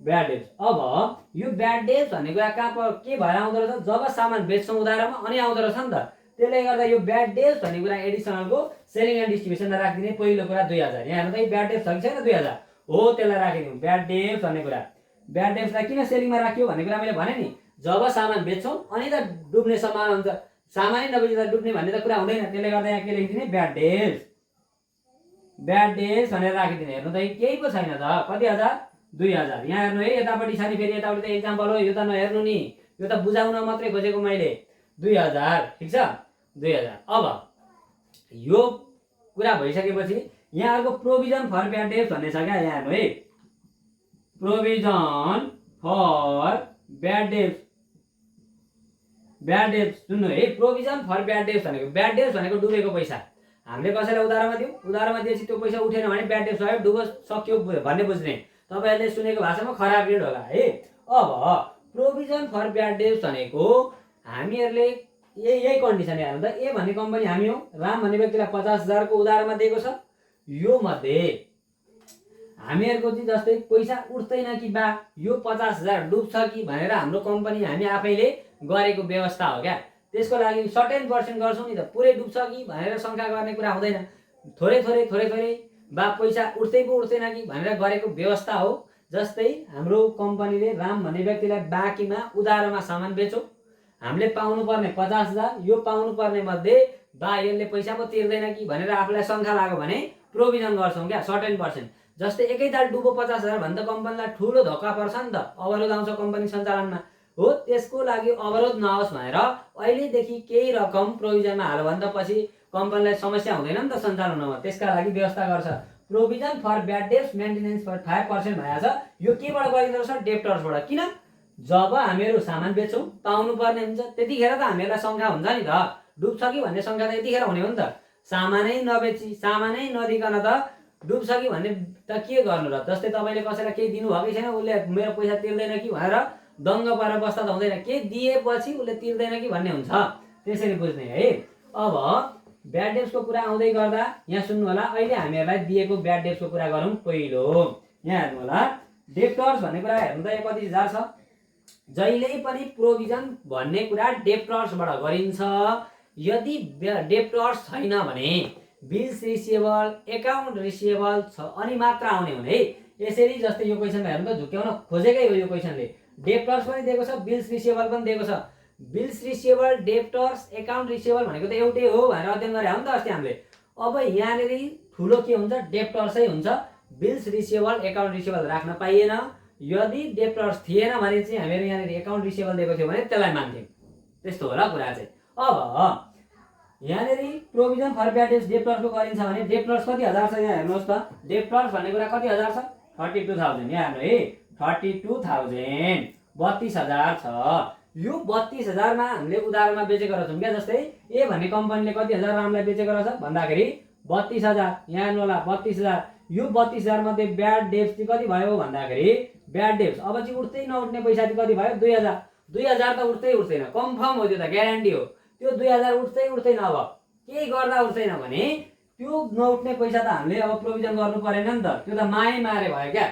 ब्याड डेज। अब यो ब्याड डेज भन्ने कुरा कहाँ के भएर आउँदो रहेछ, जब सामान बेच्छौँ उधारोमा अनि आउँदो रहेछ नि त। त्यसले गर्दा यो ब्याड डेज भन्ने कुरा एडिसनलको सेलिङ एन्ड डिस्ट्रिब्युसनमा राखिदिने। पहिलो कुरा 2000, यहाँ हेर्नु त ब्याड डेज छ कि छैन, 2000 हो, त्यसलाई राखिदिउँ ब्याड डेज भन्ने कुरा। ब्याड डेजलाई किन सेलिङमा राखियो भन्ने कुरा मैले भने नि, जब सामान बेच्छौँ अनि त डुब्ने सम्भावना हुन्छ, सामानै नबेच्दा डुब्ने भन्ने त कुरा हुँदैन। त्यसले गर्दा यहाँ के लेखिदिने, ब्याड डेज। ब्याड डेज भनेर राखिदिने। हेर्नु त केही पो छैन त, कति हजार 2000। यहाँ हेर्नु है, यतापट्टि छ नि, फेरि यतापट्टि त इक्जाम्पल हो, यो त नहेर्नु नि, यो त बुझाउन मात्रै खोजेको मैले। 2000 ठिक छ, 2000। अब यो कुरा भइसकेपछि यहाँ अर्को प्रोभिजन फर ब्याड डेज भन्ने छ क्या, यहाँ हेर्नु है, provision for bad days. Bad days सुन्नु है, प्रोभिजन फर ब्याड डेज भनेको, ब्याड डेज भनेको डुबेको पैसा। हामीले कसैलाई उधारमा दियौँ, उधारमा दिएपछि त्यो पैसा उठेन भने ब्याड डेज भयो, डुबो सक्यो भन्ने बुझ्ने। तपाईँहरूले सुनेको भाषामा खराब ऋण होला है। अब प्रोभिजन फर ब्याड डेज भनेको हामीहरूले यही कन्डिसन हेर्नु त, ए भन्ने कम्पनी हामी हो, राम भन्ने व्यक्तिलाई 50,000 को उधारमा दिएको छ। यो मध्ये हामीहरूको चाहिँ जस्तै पैसा उठ्दैन कि बा यो 50,000 डुब्छ कि भनेर हाम्रो कम्पनी हामी आफैले गरेको व्यवस्था हो क्या। त्यसको लागि सर्टेन पर्सेन्ट गर्छौँ नि त, पुरै डुब्छ कि भनेर शङ्का गर्ने कुरा हुँदैन। थोरै थोरै थोरै थोरै बा पैसा उठ्दै पो उठ्दैन कि भनेर गरेको व्यवस्था हो। जस्तै हाम्रो कम्पनीले राम भन्ने व्यक्तिलाई बाँकीमा उधारमा सामान बेच्यो, हामीले पाउनुपर्ने 50,000, यो पाउनुपर्ने मध्ये बा यसले पैसा पो तिर्दैन कि भनेर आफूलाई शङ्का लाग्यो भने प्रोभिजन गर्छौँ क्या, सर्टेन पर्सेन्ट। जस्तै एकैताल डुबो 50,000 भन्दा कम्पनीलाई ठुलो धक्का पर्छ नि त, अवरोध आउँछ कम्पनी सञ्चालनमा हो। त्यसको लागि अवरोध नहोस् भनेर अहिलेदेखि केही रकम प्रोभिजनमा हाल्यो भने त पछि कम्पनीलाई समस्या हुँदैन नि त सञ्चालनमा, त्यसका लागि व्यवस्था गर्छ। Provision for bad debts maintenance for 5% भएछ। यो केबाट गरिँदो रहेछ? डेप्टर्सबाट। किन? जब हामीहरू सामान बेच्छौँ पाउनुपर्ने हुन्छ, त्यतिखेर त हामीहरूलाई शङ्का हुन्छ नि त, डुब्छ कि भन्ने शङ्का त यतिखेर हुने हो नि त। सामानै नबेची सामानै नदिकन त डुब्छ कि भन्ने त के गर्नु र। जस्तै तपाईँले कसैलाई केही दिनुभएकै छैन, उसले मेरो पैसा तिर्दैन कि भनेर दङ्ग पारेर बस्दा त हुँदैन, के दिएपछि उसले तिर्दैन कि भन्ने हुन्छ, त्यसरी बुझ्ने है। अब ब्याड डेब्ट्सको कुरा आउँदै गर्दा यहाँ सुन्नु होला, अहिले हामीहरूलाई दिएको ब्याड डेब्ट्सको कुरा गरौँ। पहिलो यहाँ हेर्नु होला, डेप्टर्स भन्ने कुरा हेर्नु त, यहाँ कति हजार छ। जहिल्यै पनि प्रोभिजन भन्ने कुरा डेप्टर्सबाट गरिन्छ। यदि डेप्टर्स छैन भने बिल्स रिसिएबल, एकाउन्ट रिसिएबल छ अनि मात्र आउने हुने है। यसरी जस्तै यो क्वेसनमा हेर्नु त, झुक्याउन खोजेकै हो यो क्वेसनले। डेप्टर्स पनि दिएको छ, बिल्स रिसिएबल पनि दिएको छ। Bills receivable, debtors, account receivable भनेको त एउटै हो भनेर अध्ययन गरे हो नि त अस्ति हामीले। अब यहाँनिर ठुलो के हुन्छ? डेप्टर्सै हुन्छ। बिल्स रिसिएबल, एकाउन्ट रिसिएबल राख्न पाइएन। यदि डेप्टर्स थिएन भने चाहिँ हामीहरू यहाँनिर एकाउन्ट रिसिएबल दिएको थियो भने त्यसलाई मान्थ्यौँ, त्यस्तो होला कुरा चाहिँ। अब यहाँनिर प्रोभिजन फर ब्याड डेब्ट्स डेप्टर्सको गरिन्छ भने डेप्टर्स कति हजार छ यहाँ हेर्नुहोस् त। डेप्टर्स भन्ने कुरा कति हजार छ? 32,000। यहाँ हेर्नु है, 32,000 32,000 छ। यो 32,000 मा हामीले उधारमा बेचेको रहेछौँ क्या। जस्तै ए भन्ने कम्पनीले कति हजार रामलाई बेचेको रहेछ भन्दाखेरि 32,000। यहाँ हेर्नु होला 32,000। यो 32,000 मध्ये ब्याड डेब्ट्स चाहिँ कति भयो भन्दाखेरि, ब्याड डेब्ट्स अब चाहिँ उठ्दै नउठ्ने पैसा चाहिँ कति भयो? 2,000। 2,000 त उठ्दै उठ्दैन, कन्फर्म हो, त्यो त ग्यारेन्टी हो। त्यो 2,000 उठ्दै उठ्दैन। अब केही गर्दा उठ्दैन भने त्यो नउठ्ने पैसा त हामीले अब प्रोभिजन गर्नु परेन नि त, त्यो त माए मारे भयो क्या।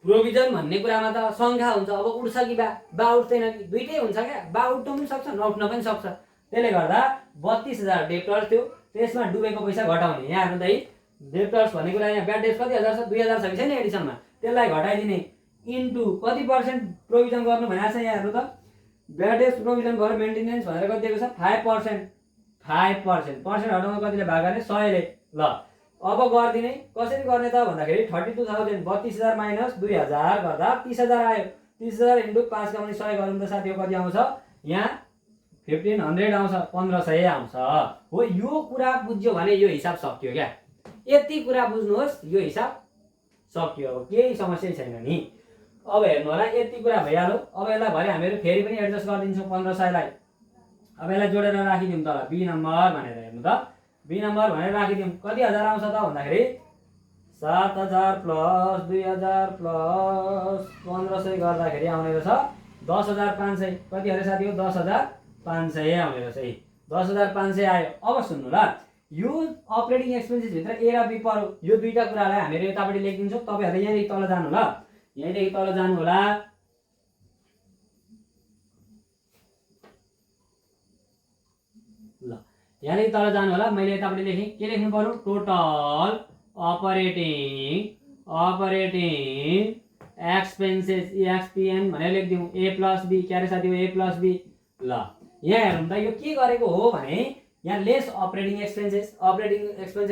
प्रोभिजन भन्ने कुरामा त शङ्का हुन्छ, अब उठ्छ कि बा उठ्दैन कि, दुइटै हुन्छ क्या, बा उठ्न पनि सक्छ नउठ्न पनि सक्छ। त्यसले गर्दा 32,000 डेप्टर्स थियो, त्यसमा डुबेको पैसा घटाउने। यहाँ हेर्नु त है, डेप्टर्स भन्ने कुरा यहाँ ब्याड डेब्ट्स कति हजार छ? 2,000 छ कि छैन एडिसनमा, त्यसलाई घटाइदिने इन्टु कति पर्सेन्ट प्रोभिजन गर्नु भनेको छ। यहाँ हेर्नु त, bad debts provision for maintenance भनेर कति दिएको छ? 5%। 5% पर्सेन्ट हटाउन कतिले भाग गर्ने? 100ले। ल अब गरिदिने, कसरी गर्ने त भन्दाखेरि 32,000 32,000 माइनस 2,000 गर्दा 30,000 आयो। 30,000 इन्टु 5 का 100 गरौँ त साथी, कति आउँछ? यहाँ 1500 आउँछ, 1500 आउँछ हो। यो कुरा बुझ्यो भने यो हिसाब सकियो क्या। यति कुरा बुझ्नुहोस्, यो हिसाब सकियो, अब केही समस्या छैन नि। अब हेर्नु होला, यति कुरा भइहाल्यो। अब यसलाई भरे हामीहरू फेरि पनि एडजस्ट गरिदिन्छौँ 1500लाई। अब यसलाई जोडेर राखिदिउँ तल बी नम्बर भनेर। हेर्नु त, बी नम्बर भनेर राखिदिउँ। कति हजार आउँछ त भन्दाखेरि 7,000 प्लस 2,000 प्लस 1500 गर्दाखेरि आउने रहेछ 10,500। कति अरे साथी हो? 10,500 आउने रहेछ है। 10,500 आयो। अब सुन्नु ल, यो अपरेटिङ एक्सपेन्सेस भित्र ए र बी पर्यो। यो दुईटा कुरालाई हामीहरू यतापट्टि लेखिदिन्छौँ। तपाईँहरू यहाँदेखि तल जानु ल, यहीँदेखि तल जानु होला। ल यहाँदेखि तल जानु होला, मैले यतापट्टि लेखेँ। के लेख्नु पर्यो? टोटल अपरेटिङ एक्सपेन्सेस एक्सपिएन भनेर लेखिदिउँ। ए प्लस बी, क्या रे साथी हो? ए प्लस बी। ल यहाँ हेर्नु त, यो के गरेको हो भने यहाँ लेस अपरेटिङ एक्सपेन्सेस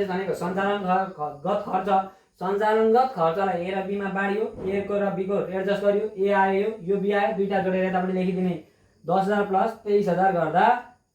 भनेको सञ्चालनगत खर्च, सञ्चालनगत खर्चलाई ए र बीमा बाँडियो, ए को र बी को एडजस्ट गरियो, ए आयो यो बी आयो, दुईटा जोडेर यतापट्टि लेखिदिने 10,000 प्लस 23,000 गर्दा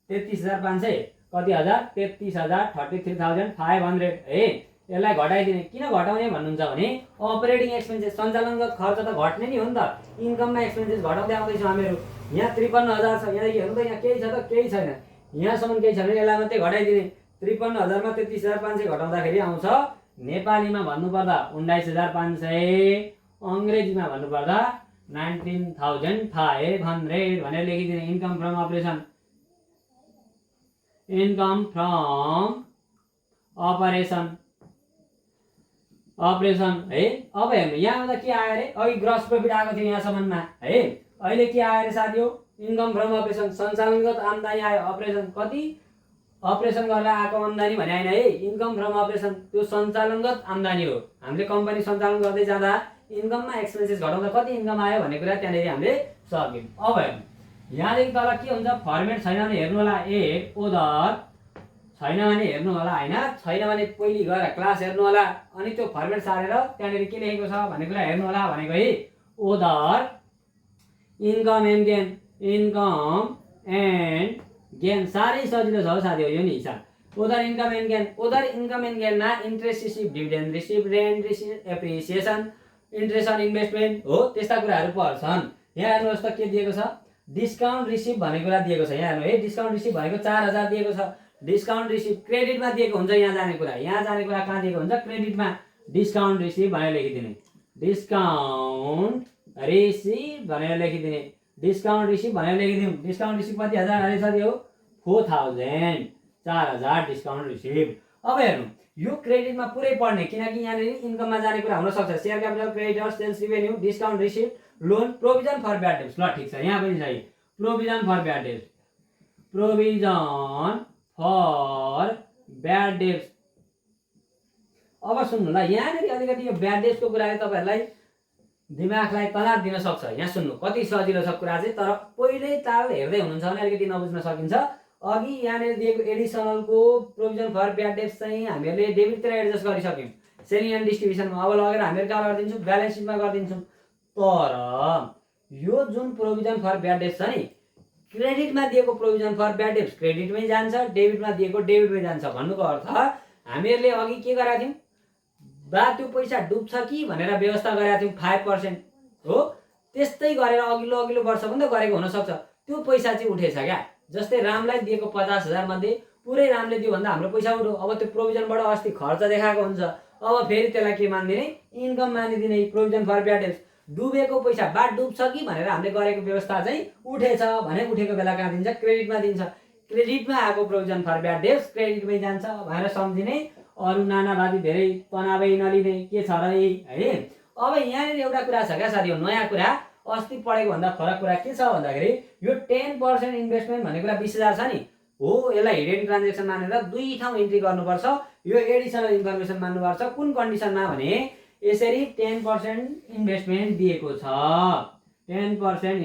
33,500 कति हजार 33,000 33,500 है। यसलाई घटाइदिने, किन घटाउने भन्नुहुन्छ भने अपरेटिङ एक्सपेन्सेस सञ्चालनगत खर्च त घट्ने नि हो नि त, इन्कममा एक्सपेन्सेस घटाउँदै आउँदैछौँ हामीहरू। यहाँ 53,000 छ, यहाँ हेर्नु त यहाँ केही छ त, केही छैन, यहाँसम्म केही छैन, यसलाई मात्रै घटाइदिने। 53,000 मा 33,500 घटाउँदाखेरि आउँछ नेपालीमा भन्नुपर्दा 19,500, अङ्ग्रेजीमा भन्नुपर्दा 19,500 भनेर लेखिदिने। Income from operation, income from operation है। अब हेर्नु यहाँ आउँदा के आयो अरे, अघि ग्रस प्रफिट आएको थियो यहाँसम्ममा है, अहिले के आयो अरे साथीहरु, इन्कम फ्रम अपरेसन सञ्चालनगत आम्दानी आयो। अपरेसन कति, अपरेसन गरेर आएको आम्दानी भने हैन है, इन्कम फ्रम अपरेसन त्यो सञ्चालनगत आम्दानी हो। हामीले कम्पनी सञ्चालन गर्दै जाँदा इन्कममा एक्सपेन्सेस घटाउँदा कति इन्कम आयो भन्ने कुरा त्यहाँनेरि हामीले सक्यौं। अब हेर्नु यहाँदेखि तल के हुन्छ, फर्मेट छैन भने हेर्नु होला, एड ओदर छैन भने हेर्नु होला हैन, छैन भने पहिले गएर क्लास हेर्नु होला, अनि त्यो फर्मेट सारेर त्यहाँनेरि के लेखेको छ भन्ने कुरा हेर्नु होला भनेको है। Other income and gain, income and gain साह्रै सजिलो छ साथीहरु, यो नि हिसाब। Other income and gain, other income and गेनमा interest receive, dividend receive, rent receive, appreciation, interest on investment हो, त्यस्ता कुराहरू पर्छन्। यहाँ हेर्नुहोस् त के दिएको छ, डिस्काउन्ट रिसिभ भन्ने कुरा दिएको छ। यहाँ हेर्नु है, डिस्काउन्ट रिसिभ भनेको 4,000 दिएको छ। डिस्काउन्ट रिसिभ क्रेडिटमा दिएको हुन्छ, यहाँ जाने कुरा कहाँ दिएको हुन्छ, क्रेडिटमा। डिस्काउन्ट रिसिभ भनेर लेखिदिने, डिस्काउन्ट रिसिभ भनेर लेखिदिने, डिस्काउन्ट रिसिभ भनेर लेखिदिउँ। डिस्काउन्ट रिसिभ कति हजार हाले साथी हो, 4,000, 4,000 डिस्काउन्ट रिसिभ। अब हेर्नु यो क्रेडिटमा पुरै पढ्ने, किनकि यहाँनिर इन्कममा जाने कुरा हुन सक्छ। Share capital, creditors, sales revenue, discount receive, loan, provision for bad debts. ल ठीक छ, यहाँ पनि सही, provision for bad debts, provision for bad debts. अब सुन्नु ल, यहाँनिर अलिकति यो ब्याड डेब्ट्सको कुराले तपाईहरुलाई दिमागलाई तनाव दिन सक्छ। यहाँ सुन्नु कति सजिलो छ कुरा चाहिँ, तर पहिल्यै ताल हेर्दै हुनुहुन्छ भने अलिकति नबुझ्न सकिन्छ। अघि यहाँनिर दिएको एडिसनलको प्रोभिजन फर ब्याड डेब्ट्स चाहिँ हामीले डेबिटतिर एडजस्ट गरिसक्यौँ सेलिङ एन्ड डिस्ट्रिब्युसनमा। अब लगेर हामीहरू कहाँ गरिदिन्छौँ, ब्यालेन्स सिटमा गरिदिन्छौँ। तर यो जुन प्रोभिजन फर ब्याड डेब्ट्स छ नि, क्रेडिटमा दिएको प्रोभिजन फर ब्याड डेब्ट्स क्रेडिटमै जान्छ, डेबिटमा दिएको डेबिटमै जान्छ। भन्नुको अर्थ हामीहरूले अघि के गरेका थियौँ, बा त्यो पैसा डुब्छ कि भनेर व्यवस्था गरेका थियौँ 5% हो, त्यस्तै गरेर अघिल्लो वर्ष पनि त गरेको हुनसक्छ। त्यो पैसा चाहिँ उठेछ क्या। जस्तै रामलाई दिएको 50,000 मध्ये पुरै रामले दियो भन्दा हाम्रो पैसा उठ्यो। अब त्यो प्रोभिजनबाट अस्ति खर्च देखाएको हुन्छ, अब फेरि त्यसलाई के मानिदिने, इन्कम मानिदिने। प्रोभिजन फर ब्याड डेब्ट्स डुबेको पैसा बा डुब्छ कि भनेर हामीले गरेको व्यवस्था चाहिँ उठेछ भने उठेको बेला कहाँ दिन्छ, क्रेडिटमा दिन्छ। क्रेडिटमा आएको प्रोभिजन फर ब्याड डेब्ट्स क्रेडिटमै जान्छ भनेर सम्झिने। अरू नानावादी धेरै तनावै नलिने, के छ र है। अब यहाँनिर एउटा कुरा छ क्या साथी, नयाँ कुरा, अस्ति पढेको भन्दा फरक कुरा के छ भन्दाखेरि यो 10% इन्भेस्टमेन्ट भन्ने कुरा 20,000 छ नि हो, यसलाई हिडन ट्रान्जेक्सन मानेर 2 ठाउँ इन्ट्री गर्नुपर्छ। यो एडिसनल इन्फर्मेसन मान्नुपर्छ। कुन कन्डिसनमा भने यसरी 10% इन्भेस्टमेन्ट दिएको छ, 10%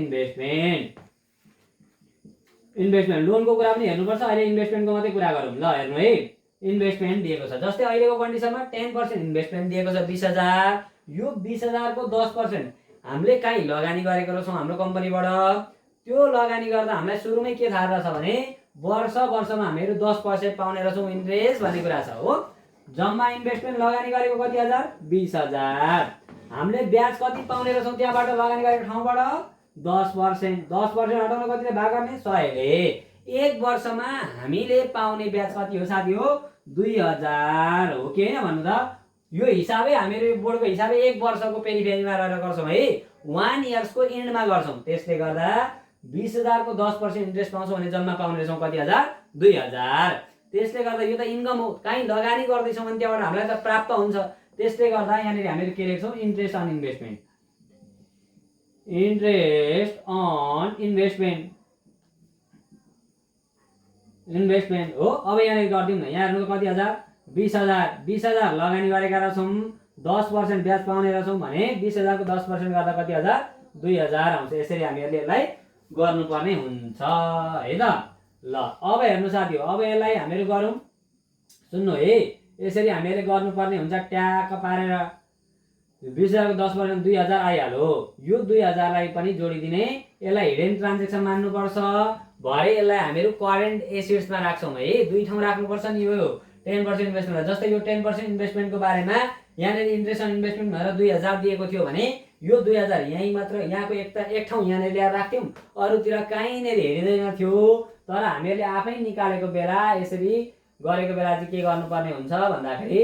इन्भेस्टमेन्ट लोनको कुरा पनि हेर्नुपर्छ। अहिले इन्भेस्टमेन्टको मात्रै कुरा गरौँ ल। हेर्नु है, इन्भेस्टमेन्ट दिएको छ, जस्तै अहिलेको कन्डिसनमा 10% इन्भेस्टमेन्ट दिएको छ 20,000। यो 20,000 को 10% हामीले कहीँ लगानी गरेको रहेछौँ हाम्रो कम्पनीबाट। त्यो लगानी गर्दा हामीलाई सुरुमै के थाहा रहेछ भने वर्षमा हामीहरू 10% पाउने रहेछौँ इन्ट्रेस्ट भन्ने कुरा छ हो। जम्मा इन्भेस्टमेन्ट लगानी गरेको कति हजार, 20,000। हामीले ब्याज कति पाउने रहेछौँ त्यहाँबाट, लगानी गरेको ठाउँबाट 10%। 10% हटाउन कतिले भाग गर्ने, 100ले। एक वर्षमा हामीले पाउने ब्याज कति हो साथी हो, 2,000 हो कि होइन भन्नु त। यो हिसाबै हामीहरू बोर्डको हिसाबै एक वर्षको पेरिफेरीमा रहेर गर्छौँ है, 1 इयर्सको एन्डमा गर्छौँ। त्यसले गर्दा 20,000 को 10% इन्ट्रेस्ट पाउँछौँ भने जम्मा पाउने रहेछौँ कति हजार, 2,000। त्यसले गर्दा यो त इन्कम हो, कहीँ लगानी गर्दैछौँ भने त्यहाँबाट हामीलाई त प्राप्त हुन्छ। त्यसले गर्दा यहाँनिर हामीहरू के लेख्छौँ, interest on investment, interest on investment हो। अब यहाँनिर गरिदिउँ न, यहाँ हेर्नु कति हजार, 20,000 लगानी गरेका रहेछौँ, 10% ब्याज पाउने रहेछौँ भने 20,000 को 10% गर्दा कति हजार, 2,000 आउँछ। यसरी हामीहरूले यसलाई गर्नुपर्ने हुन्छ है त। ल अब हेर्नु साथी हो, अब यसलाई हामीहरू गरौँ। सुन्नु है, यसरी हामीले गर्नुपर्ने हुन्छ ट्याक्क पारेर 20,000 को 10% 2,000 आइहाल्यो। यो 2,000लाई पनि जोडिदिने, यसलाई हिडन ट्रान्जेक्सन मान्नुपर्छ। भरे यसलाई हामीहरू करेन्ट एसेट्समा राख्छौँ है, दुई ठाउँ राख्नुपर्छ नि। यो 10% इन्भेस्टमेन्ट, जस्तै यो 10% इन्भेस्टमेन्टको बारेमा यहाँनिर इन्ट्रेस्ट अन इन्भेस्टमेन्ट भनेर 2,000 दिएको थियो भने यो 2,000 यहीँ मात्र, यहाँको एक ठाउँ यहाँनिर ल्याएर राख्थ्यौँ, अरूतिर कहीँनिर हेरिँदैन थियो। तर हामीहरूले आफै निकालेको बेला, यसरी गरेको बेला चाहिँ के गर्नुपर्ने हुन्छ भन्दाखेरि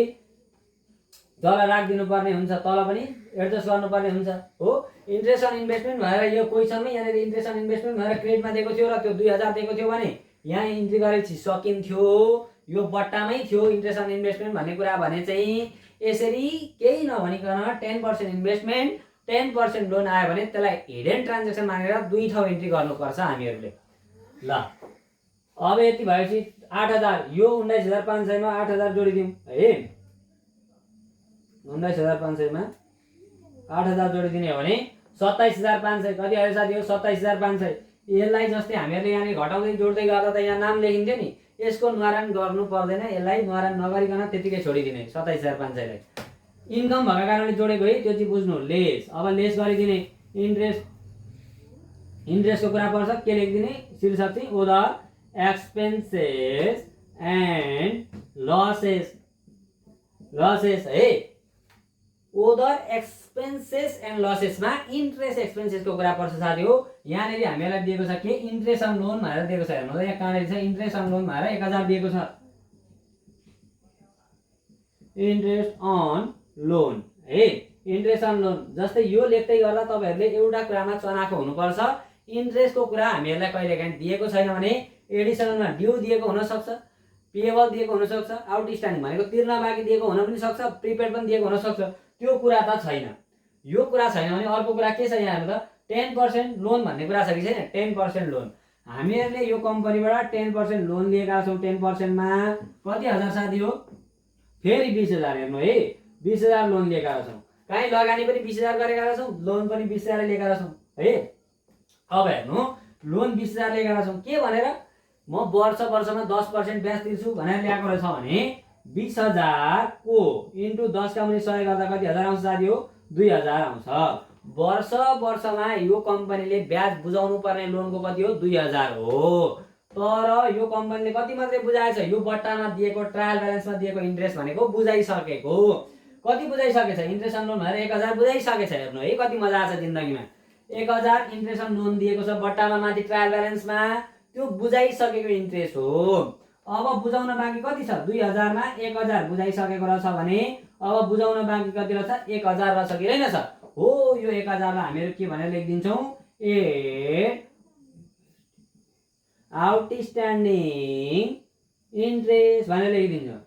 तल राखिदिनु पर्ने हुन्छ, तल पनि एडजस्ट गर्नुपर्ने हुन्छ हो। इन्ट्रेस्ट अन इन्भेस्टमेन्ट भएर यो क्वेसनमै यहाँनिर इन्ट्रेस्ट अन इन्भेस्टमेन्ट भएर क्रेडिटमा दिएको थियो र त्यो 2,000 दिएको थियो भने यहाँ इन्ट्री गरेपछि सकिन्थ्यो। यो बट्टामै थियो इन्ट्रेस्ट अन इन्भेस्टमेन्ट भन्ने कुरा भने चाहिँ यसरी केही नभनिकन 10% इन्भेस्टमेन्ट 10% लोन आयो भने त्यसलाई हिडन ट्रान्जेक्सन मानेर दुई ठाउँ इन्ट्री गर्नुपर्छ हामीहरूले। ल अब यति भएपछि 8,000, यो 19,500 मा 8,000 जोडिदिउँ है। 19,500 मा 8,000 जोडिदिने हो भने 27,500 कति आयो साथी हो? 27,500। यसलाई जस्तै हामीहरूले यहाँनिर घटाउँदै जोड्दै गर्दा त यहाँ नाम लेखिन्थ्यो नि, यसको निवारण गर्नु पर्दैन, यसलाई निवारण नगरिकन त्यतिकै छोडिदिने 27,500लाई। इन्कम भएको कारणले जोडेको है, त्यो चाहिँ बुझ्नु। लेस, अब लेस गरिदिने। इन्ट्रेस्टको कुरा पर्छ, के लेखिदिने शीर्षक चाहिँ ओदर एक्सपेन्सेस एन्ड लसेस है। ओदर एक्सपेन्सेस एन्ड लसेसमा इन्ट्रेस्ट एक्सपेन्सेसको कुरा पर्छ साथी हो। यहाँनिर हामीलाई दिएको छ के इन्ट्रेस्ट अन लोन भनेर दिएको छ। हेर्नु त यहाँ कहाँनिर छ इन्ट्रेस्ट अन लोन भनेर 1,000 दिएको छ। इन्ट्रेस्ट अन लोन है, इन्ट्रेस्ट अन लोन। जस्तै यो लेख्दै गर्दा तपाईँहरूले एउटा कुरामा चनाखो हुनुपर्छ। इन्ट्रेस्टको कुरा हामीहरूलाई कहिलेकाहीँ दिएको छैन भने एडिसनलमा ड्यू दिएको हुनसक्छ, पेएबल दिएको हुनसक्छ, आउटस्ट्यान्डिङ भनेको तिर्न बाँकी दिएको हुन पनि सक्छ, प्रिपेड पनि दिएको हुनसक्छ। त्यो कुरा त छैन। यो कुरा छैन भने अर्को कुरा के छ यहाँ हेर्नु त, 10% लोन भन्ने कुरा छ कि छैन? 10% लोन हामीहरूले यो कम्पनीबाट 10% लोन लिएका छौँ। 10%मा कति हजार साथी हो? फेरि 20,000। हेर्नु है, 20,000 लोन लिएका छौँ। काहीँ लगानी पनि 20,000 गरेका छौँ, लोन पनि 20,000 लिएका छौँ है। अब हेर्नु, लोन 20,000 लिएका छौँ के भनेर, म वर्षमा 10% ब्याज तिर्छु भनेर ल्याएको रहेछ भने 20,000 को इन्टु 10 का मुनि 100 गर्दा कति हजार आउँछ साथी हो? 2,000 आउँछ। वर्षमा यो कम्पनीले ब्याज बुझाउनु पर्ने लोनको कति हो? 2,000 हो। तर यो कम्पनीले कति मात्रै बुझाएछ? यो बट्टामा दिएको ट्रायल ब्यालेन्समा दिएको इन्ट्रेस्ट भनेको बुझाइसकेको। कति बुझाइसकेछ? इन्ट्रेस्ट अन लोन भनेर 1,000 बुझाइसकेछ। हेर्नु है, कति मजा आछ जिन्दगीमा। 1,000 इन्ट्रेस्ट अन लोन दिएको छ बट्टामा, माथि ट्रायल ब्यालेन्समा, त्यो बुझाइसकेको इन्ट्रेस्ट हो। अब बुझाउन बाँकी कति छ? 2,000 मा 1,000 बुझाइसकेको रहेछ भने अब बुझाउन बाँकी कति रहेछ? 1,000 रहेछ कि रहेनछ? हो, यो 1,000 लाई हामीहरू के भनेर लेखिदिन्छौँ? आउटस्ट्यान्डिङ इन्ट्रेस्ट भनेर लेखिदिन्छौँ।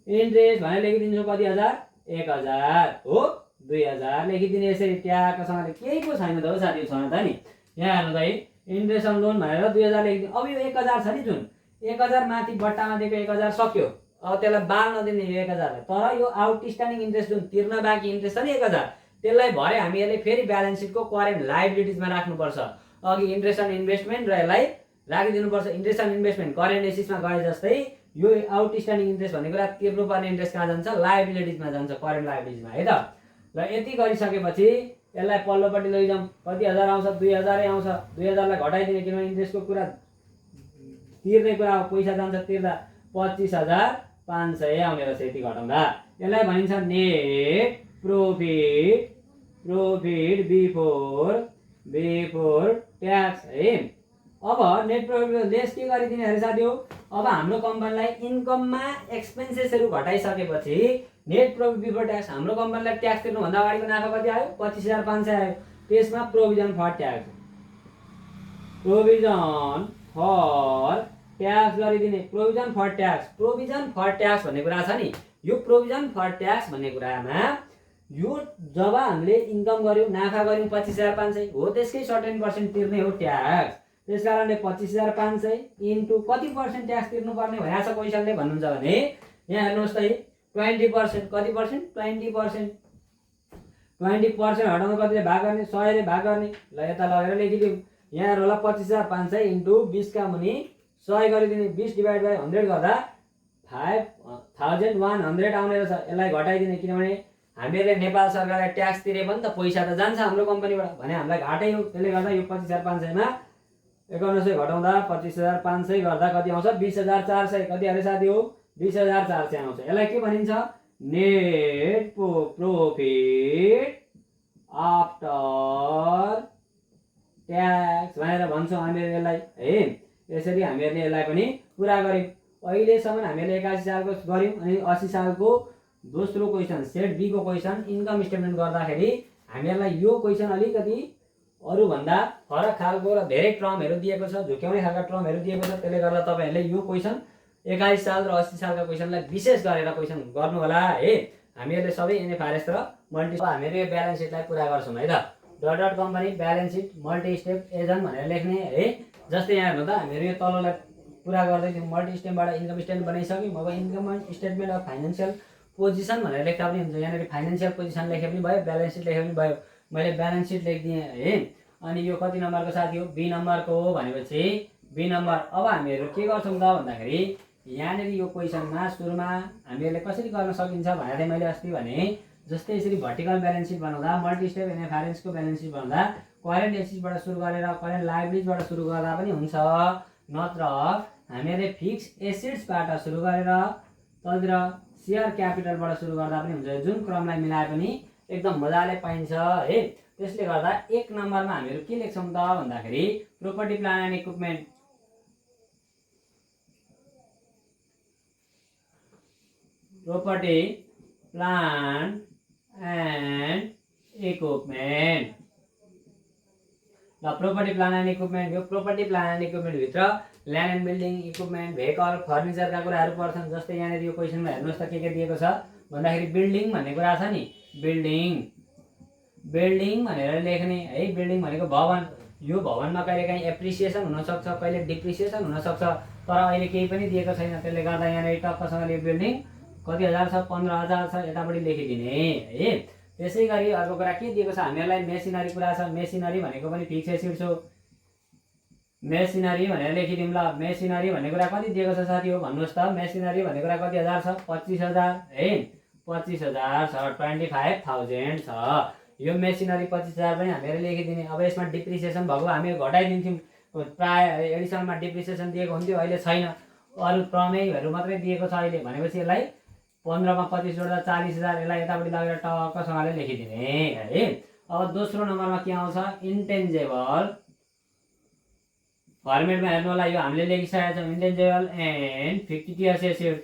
इन्ट्रेस्ट भनेर लेखिदिन्छौँ कति हजार? 1,000 हो। 2,000 लेखिदिने यसरी ट्याक्कसँगले। केही पो छैन त हो साथी, छैन त नि। यहाँ हेर्नु त है, इन्ट्रेस्ट अन लोन भनेर 2,000 लेखिदिनु। अब यो 1,000 छ नि, जुन 1,000 माथि बट्टामा दिएको 1,000 सक्यो। अब त्यसलाई बाल नदिने यो 1,000लाई। तर यो आउटस्ट्यान्डिङ इन्ट्रेस्ट जुन तिर्न बाँकी इन्ट्रेस्ट छ नि 1,000, त्यसलाई भरे हामीहरूले फेरि ब्यालेन्स सिटको करेन्ट लाइबिलिटिजमा राख्नुपर्छ। अघि इन्ट्रेस्ट अन इन्भेस्टमेन्ट र यसलाई राखिदिनुपर्छ। इन्ट्रेस्ट अन इन्भेस्टमेन्ट करेन्ट एसेट्समा गए जस्तै यो आउटस्ट्यान्डिङ इन्ट्रेस्ट भन्ने कुरा तिर्नुपर्ने इन्ट्रेस्ट कहाँ जान्छ? लाइबिलिटिजमा जान्छ, करेन्ट लाइबिलिटिजमा है त। र यति गरिसकेपछि यसलाई पल्लोपट्टि लैजाउँ। कति हजार आउँछ? 2,000 आउँछ। 2,000 लाई घटाइदिने, किनभने इन्ट्रेस्टको कुरा तिर्ने कुरा हो, पैसा जान्छ तिर्दा 25,500 आउने रहेछ यति घटाउँदा। यसलाई भनिन्छ नेट प्रॉफिट बिफोर ट्याक्स है। अब नेट प्रॉफिट लेस के गरिदिने अरे साथी हो? अब हाम्रो कम्पनीलाई इन्कममा एक्सपेन्सेसहरू घटाइसकेपछि नेट प्रॉफिट बिफोर ट्याक्स, हाम्रो कम्पनीलाई ट्याक्स तिर्नुभन्दा अगाडिको नाफा कति आयो? 25,500 आयो। त्यसमा प्रोभिजन फर ट्याक्स गरिदिने। प्रोभिजन फर ट्याक्स भन्ने कुरा छ नि, यो प्रोभिजन फर ट्याक्स भन्ने कुरामा यो जब हामीले इन्कम गर्यौँ, नाफा गर्यौँ 25,500 हो, त्यसकै 17% तिर्ने हो ट्याक्स। त्यस कारणले 25,500 इन्टु कति पर्सेन्ट ट्याक्स तिर्नुपर्ने भनेको छ क्वेसनले भन्नुहुन्छ भने यहाँ हेर्नुहोस् त है, 20%। कति पर्सेन्ट? 20%। 20% हटाउनु कतिले भाग गर्ने? 100 ले भाग गर्ने। ल यता लगेर लेखिदिउँ। यहाँ हेर्नु होला 25,500 इन्टु 20 का मुनि 100 गरिदिने 20 डिभाइड बाई 100 गर्दा 5,100 आउने रहेछ। यसलाई घटाइदिने किनभने हामीहरूले नेपाल सरकारलाई ट्याक्स तिरे पनि त पैसा त जान्छ हाम्रो कम्पनीबाट भने हामीलाई घाटै हो। त्यसले गर्दा यो 25,500 मा 5100 घटाउँदा 25,500 गर्दा कति आउँछ 20,400 कति अरे साथी हो 20,400 आउँछ। यसलाई के भनिन्छ नेट प्रॉफिट आफ्टर ट्याक्स भनेर भन्छौँ हामीहरूले यसलाई है। यसरी हामीहरूले यसलाई पनि पुरा गर्यौँ। अहिलेसम्म हामीले 81 सालको गर्यौँ अनि 80 सालको दोस्रो क्वेसन सेट बी को क्वेसन इन्कम स्टेटमेन्ट गर्दाखेरि हामीहरूलाई यो क्वेसन अलिकति अरूभन्दा फरक खालको र धेरै टर्महरू दिएको छ, झुक्याउने खालका टर्महरू दिएको छ। त्यसले गर्दा तपाईँहरूले यो क्वेसन 81 साल र 80 सालका क्वेसनलाई विशेष गरेर क्वेसन गर्नु होला है। हामीहरूले सबै एनएफआरएस र मल्टी हामीहरू यो ब्यालेन्स सिटलाई पुरा गर्छौँ है त। Dot company balance seat multi step agent भनेर लेख्ने है। जस्तै यहाँ हेर्नु त हामीहरू यो तललाई पुरा गर्दै थियौँ। मल्टी स्टेपबाट इन्कम स्टेटमेन्ट बनाइसक्यौँ। अब income statement of financial position भनेर लेख्दा पनि हुन्छ। यहाँनिर फाइनेन्सियल पोजिसन लेखे पनि भयो, ब्यालेन्स सिट लेखे पनि भयो। मैले ब्यालेन्स सिट लेखिदिएँ है। अनि यो कति नम्बरको साथी हो बी नम्बरको हो भनेपछि बी नम्बर। अब हामीहरू के गर्छौँ त भन्दाखेरि यहाँनिर यो क्वेसनमा सुरुमा हामीहरूले कसरी गर्न सकिन्छ भनेर चाहिँ मैले अस्ति भने जस्तै यसरी भर्टिकल ब्यालेन्स सिट बनाउँदा मल्टी स्टेप एनएफआरएसको ब्यालेन्स सिट बनाउँदा करेन्ट एसेट्सबाट सुरु गरेर करेन्ट लायबिलिटीबाट सुरु गर्दा पनि हुन्छ, नत्र हामीहरूले फिक्स एसेट्सबाट सुरु गरेर तलतिर सेयर क्यापिटलबाट सुरु गर्दा पनि हुन्छ। जुन क्रमलाई मिलाए पनि एकदम मजाले पाइन्छ है। त्यसले गर्दा 1 नम्बरमा हामीहरू के लेख्छौँ त भन्दाखेरि property plan and equipment property plan and equipment. ल प्रोपर्टी प्लान एन्ड इक्विपमेन्ट यो प्रोपर्टी प्लान एन्ड इक्विपमेन्ट भित्र land and building equipment vehicle फर्निचरका कुराहरू पर्छन्। जस्तै यहाँनिर यो क्वेसनमा हेर्नुहोस् त के दिएको छ भन्दाखेरि बिल्डिङ भन्ने कुरा छ नि, बिल्डिङ भनेर लेख्ने है। बिल्डिङ भनेको भवन। यो भवनमा कहिलेकाहीँ एप्रिसिएसन हुनसक्छ, कहिले डिप्रिसिएसन हुनसक्छ, तर अहिले केही पनि दिएको छैन। त्यसले गर्दा यहाँनिर टक्कसँगले यो बिल्डिङ कति हजार छ 15,000 छ यतापट्टि लेखिदिने है। त्यसै गरी अर्को कुरा के दिएको छ हामीहरूलाई मेसिनरी कुरा छ। मेसिनरी भनेको पनि फिक्स एसेट्स हो। मेसिनरी भनेर लेखिदिउँ ल। मेसिनरी भन्ने कुरा कति दिएको छ साथी हो भन्नुहोस् त। मेसिनरी भन्ने कुरा कति हजार छ 25,000 है। 25,000 छ 25,000 छ। यो मेसिनरी 25,000 पनि हामीहरूले लेखिदिने। अब यसमा डिप्रिसिएसन भएको हामी घटाइदिन्थ्यौँ। प्राय एडिसनमा डिप्रिसिएसन दिएको हुन्थ्यो, अहिले छैन। अरू प्रमेयहरू मात्रै दिएको छ अहिले भनेपछि यसलाई 15 मा 25 जोड्दा 40,000 यसलाई यतापट्टि लगेर टक्कसँगले लेखिदिने है। अब दोस्रो नम्बरमा के आउँछ इन्टेन्जेबल फर्मेटमा हेर्नु होला। यो हामीले लेखिसकेका छौँ intangible and fictitious assets.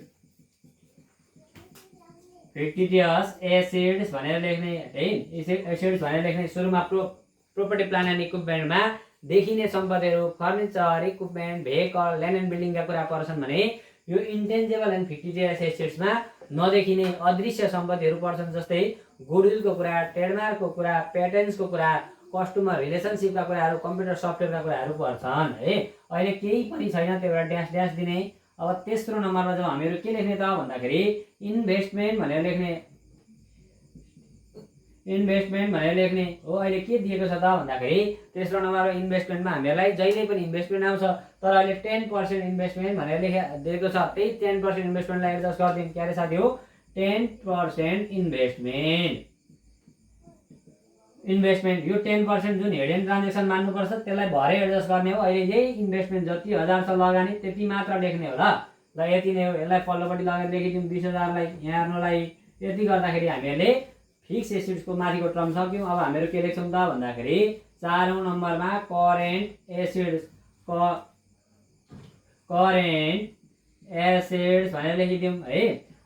Fictitious assets भनेर लेख्ने है। एसेट्स भनेर लेख्ने सुरुमा प्रोपर्टी प्लान एन्ड इक्विपमेन्टमा देखिने सम्पत्तिहरू furniture equipment vehicle land and बिल्डिङका कुरा पर्छन् भने यो इन्टेन्जेबल एन्ड फिक्टिटियस एसेट्समा नदेखिने अदृश्य सम्पत्तिहरू पर्छन्। जस्तै गुडविलको कुरा, ट्रेडमार्कको कुरा, पेटेन्ट्सको कुरा, कस्टमर रिलेसनसिपका कुराहरू, कम्प्युटर सफ्टवेयरका कुराहरू पर्छन् है। अहिले केही पनि छैन त्यो एउटा ड्यास ड्यास दिने। अब तेस्रो नम्बरमा जब हामीहरू के लेख्ने त भन्दाखेरि इन्भेस्टमेन्ट भनेर लेख्ने। इन्भेस्टमेन्ट भनेर लेख्ने हो। अहिले के दिएको छ त भन्दाखेरि तेस्रो नम्बरमा इन्भेस्टमेन्टमा हामीहरूलाई जहिले पनि इन्भेस्टमेन्ट आउँछ, तर अहिले 10% इन्भेस्टमेन्ट भनेर दिएको छ। त्यही 10% इन्भेस्टमेन्टलाई एडजस्ट गरिदिउँ के अरे साथी हो 10% इन्भेस्टमेन्ट। यो 10% जुन हेड एन्ड ट्रान्जेक्सन मान्नुपर्छ त्यसलाई भरे एडजस्ट गर्ने हो। अहिले यही इन्भेस्टमेन्ट जति हजार छ लगानी त्यति मात्र लेख्ने हो ल यति नै हो। यसलाई पल्लोपट्टि लगेर लेखिदिउँ 20,000लाई यहाँ हेर्नुलाई। यति गर्दाखेरि हामीहरूले फिक्स एसेट्सको माथिको टर्म सक्यौँ। अब हामीहरू के लेख्छौँ त भन्दाखेरि 4औं नम्बरमा करेन्ट एसेट्स भनेर लेखिदिउँ है।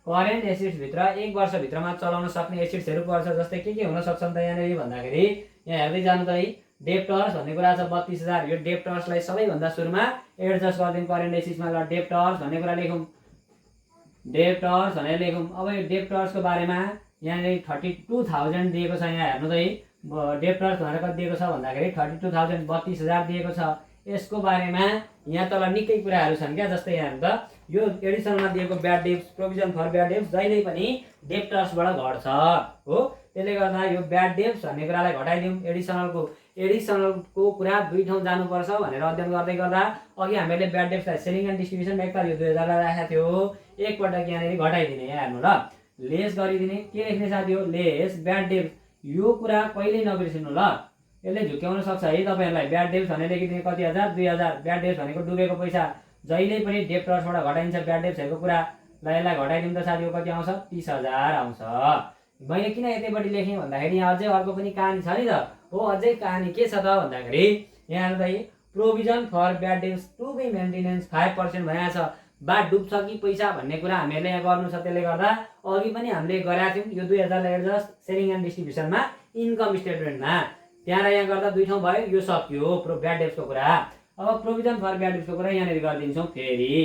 करेन्ट एसेट्सभित्र 1 वर्षभित्रमा चलाउन सक्ने एसेट्सहरू पर्छ। जस्तै के हुन सक्छन् त यहाँनिर भन्दाखेरि यहाँ हेर्दै जानु त है। डेप्टर्स भन्ने कुरा छ 32,000। यो डेप्टर्सलाई सबैभन्दा सुरुमा एडजस्ट गरिदिउँ करेन्ट एसेट्समा। ल डेप्टर्स भन्ने कुरा लेखौँ, डेप्टर्स भनेर लेखौँ। अब यो डेप्टर्सको बारेमा यहाँनिर 32,000 दिएको छ। यहाँ हेर्नु त है डेप्टर्स भनेर कति दिएको छ भन्दाखेरि 32,000 32,000 दिएको छ। यसको बारेमा यहाँ तल निकै कुराहरू छन् क्या। जस्तै यहाँ हेर्नु त यो एडिसनलमा दिएको bad debts provision for bad debts जहिले पनि डेप्टर्सबाट घट्छ हो। त्यसले गर्दा यो ब्याड डेब्ट्स भन्ने कुरालाई घटाइदिउँ। एडिसनलको एडिसनलको कुरा दुई ठाउँ जानुपर्छ भनेर अध्ययन गर्दै गर्दा अघि हामीले ब्याड डेब्ट्सलाई सेलिङ एन्ड डिस्ट्रिब्युसन एकताल यो 2000 लाई राखेको थियो, एकपटक यहाँनिर घटाइदिने यहाँ हेर्नु ल, लेस गरिदिने के लेख्ने साथी हो लेस ब्याड डेब्ट। यो कुरा कहिल्यै नबिर्सिनु ल, यसले झुक्याउन सक्छ है तपाईहरुलाई। ब्याड डेब्ट भनेर लेखिदिने कति हजार 2000, ब्याड डेब्ट भनेको डुबेको पैसा, जहिले पनि डेब्टर्सबाट घटाइन्छ ब्याड डेब्ट्सहरुको कुरा। ल यसलाई घटाइदिउँ त साथी हो कति आउँछ 30,000 आउँछ। मैले किन यतैपट्टि लेखेँ भन्दाखेरि यहाँ अझै अर्को पनि कहानी छ नि त हो। अझै कहानी के छ त भन्दाखेरि यहाँ हेर्नु त provision for bad debts to be maintenance 5% भनेको छ। बा डुब्छ कि पैसा भन्ने कुरा हामीले यहाँ गर्नु छ। त्यसले गर्दा अघि पनि हामीले गरेका थियौँ यो 2000 लाई एडजस्ट सेलिङ एन्ड डिस्ट्रिब्युसनमा इन्कम स्टेटमेन्टमा, त्यहाँ र यहाँ गर्दा दुई ठाउँ भयो, यो सक्यो ब्याड डेब्ट्सको कुरा। अब प्रोभिजन फर ब्याड डेब्ट्सको कुरा यहाँनिर गरिदिन्छौँ। फेरि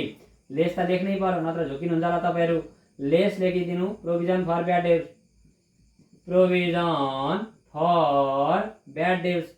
लेस त लेख्नै पर्यो नत्र झुकिनुहुन्छ होला तपाईहरु। लेस लेखिदिनु provision for bad debts, provision for bad debts,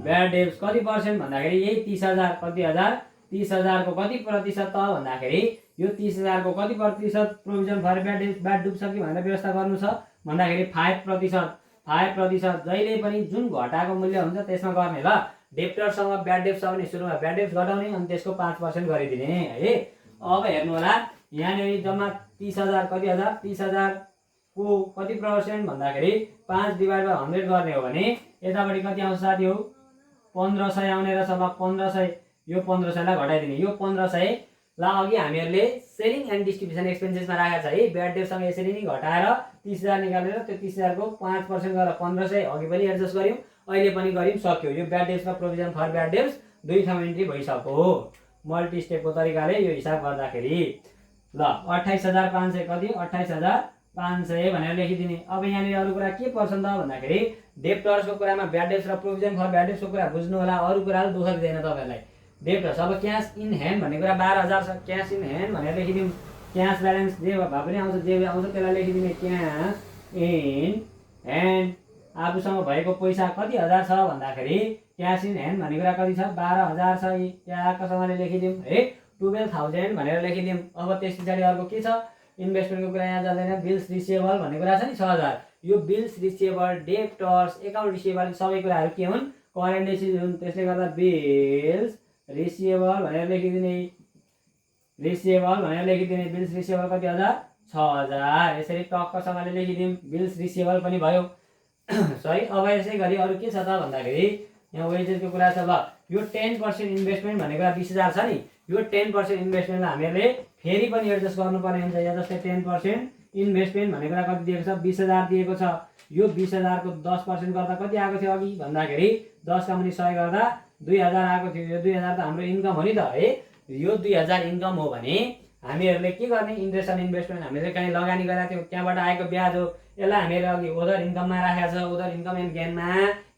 bad debts कति पर्सेन्ट भन्दाखेरि यही 30,000 कति हजार 30,000 को कति प्रतिशत त भन्दाखेरि यो 30,000 को कति प्रतिशत provision for bad debts bad डुब्छ कि भनेर व्यवस्था गर्नु छ भन्दाखेरि 5%। 5% जहिले पनि जुन घटाको मूल्य हुन्छ त्यसमा गर्ने ल। डेप्टरसँग ब्याड डेब्ट्स छ भने सुरुमा ब्याड डेब्ट्स घटाउने अनि त्यसको 5% गरिदिने है। अब हेर्नु होला यहाँनिर जम्मा 30,000 कति हजार 30,000 को कति पर्सेन्ट भन्दाखेरि 5/100 गर्ने हो भने यतापट्टि कति आउँछ साथी हो 1500 आउने रहेछ। ल 1500 यो 1500 लाई घटाइदिने यो 1500 ल। अघि हामीहरूले सेलिङ एन्ड डिस्ट्रिब्युसन एक्सपेन्सेसमा राखेको छ है। ब्याड डेब्टसँग यसरी नै घटाएर 30,000 निकालेर त्यो 30,000 को 5% गरेर 1500 अघि पनि एडजस्ट गर्यौँ, अहिले पनि गर्यौँ, सक्यो। यो ब्याड डेब्ट्समा प्रोभिजन फर ब्याड डेब्ट्स दुई ठाउँ एन्ट्री भइसक्यो मल्टी स्टेपको तरिकाले यो हिसाब गर्दाखेरि। ल 28,500 कति 28,500 भनेर लेखिदिने। अब यहाँनिर अरू कुरा के पर्छ त भन्दाखेरि डेप्टर्सको कुरामा ब्याड डेब्ट्स र प्रोभिजन फर ब्याड डेब्ट्सको कुरा बुझ्नु होला। अरू कुराले दुःख दिँदैन तपाईहरुलाई। डेप्टर्स अब क्यास इन ह्यान्ड भन्ने कुरा 12,000 छ, क्यास इन ह्यान्ड भनेर लेखिदिउँ। क्यास ब्यालेन्स जे भए पनि आउँछ, जे आउँछ त्यसलाई लेखिदिने क्यास इन ह्यान्ड। आफूसँग भएको पैसा कति हजार छ भन्दाखेरि क्यास इन ह्यान्ड भन्ने कुरा कति छ 12,000 छ। ट्याक्कसँगले लेखिदिउँ है 12,000 भनेर लेखिदिउँ। अब त्यस पछाडि अर्को के छ इन्भेस्टमेन्टको कुरा यहाँ जाँदैन। बिल्स रिसिएबल भन्ने कुरा छ नि 6,000। यो bills receivable debtors account receivable सबै कुराहरू के हुन् करेन्ट एसेट हुन्। त्यसले गर्दा बिल्स रिसिएबल भनेर लेखिदिने, रिसिएबल भनेर लेखिदिने। बिल्स रिसिएबल कति हजार 6,000 यसरी टक्कसँगले लेखिदिउँ। बिल्स रिसिएबल पनि भयो सही। अब यसै गरी अरू के छ त भन्दाखेरि यहाँ वेजेसको कुरा छ। ल यो 10% इन्भेस्टमेन्ट भन्ने कुरा 20,000 छ नि, यो 10% इन्भेस्टमेन्टलाई हामीले फेरि पनि एडजस्ट गर्नुपर्ने हुन्छ। यहाँ जस्तै 10% इन्भेस्टमेन्ट भन्ने कुरा कति दिएको छ 20,000 दिएको छ। यो 20,000 को 10% गर्दा कति आएको थियो अघि भन्दाखेरि 10 का मुनि 100 गर्दा 2,000 आएको थियो। यो 2,000 त हाम्रो इन्कम हो नि त है। यो 2,000 इन्कम हो भने हामीहरूले के गर्ने इन्ट्रेस्ट अन इन्भेस्टमेन्ट हामीले कहीँ लगानी गरेका थियौँ, त्यहाँबाट आएको ब्याज हो। यसलाई हामीले अघि ओदर इन्कममा राखेको छ। ओदर इन्कम एन्ड गेनमा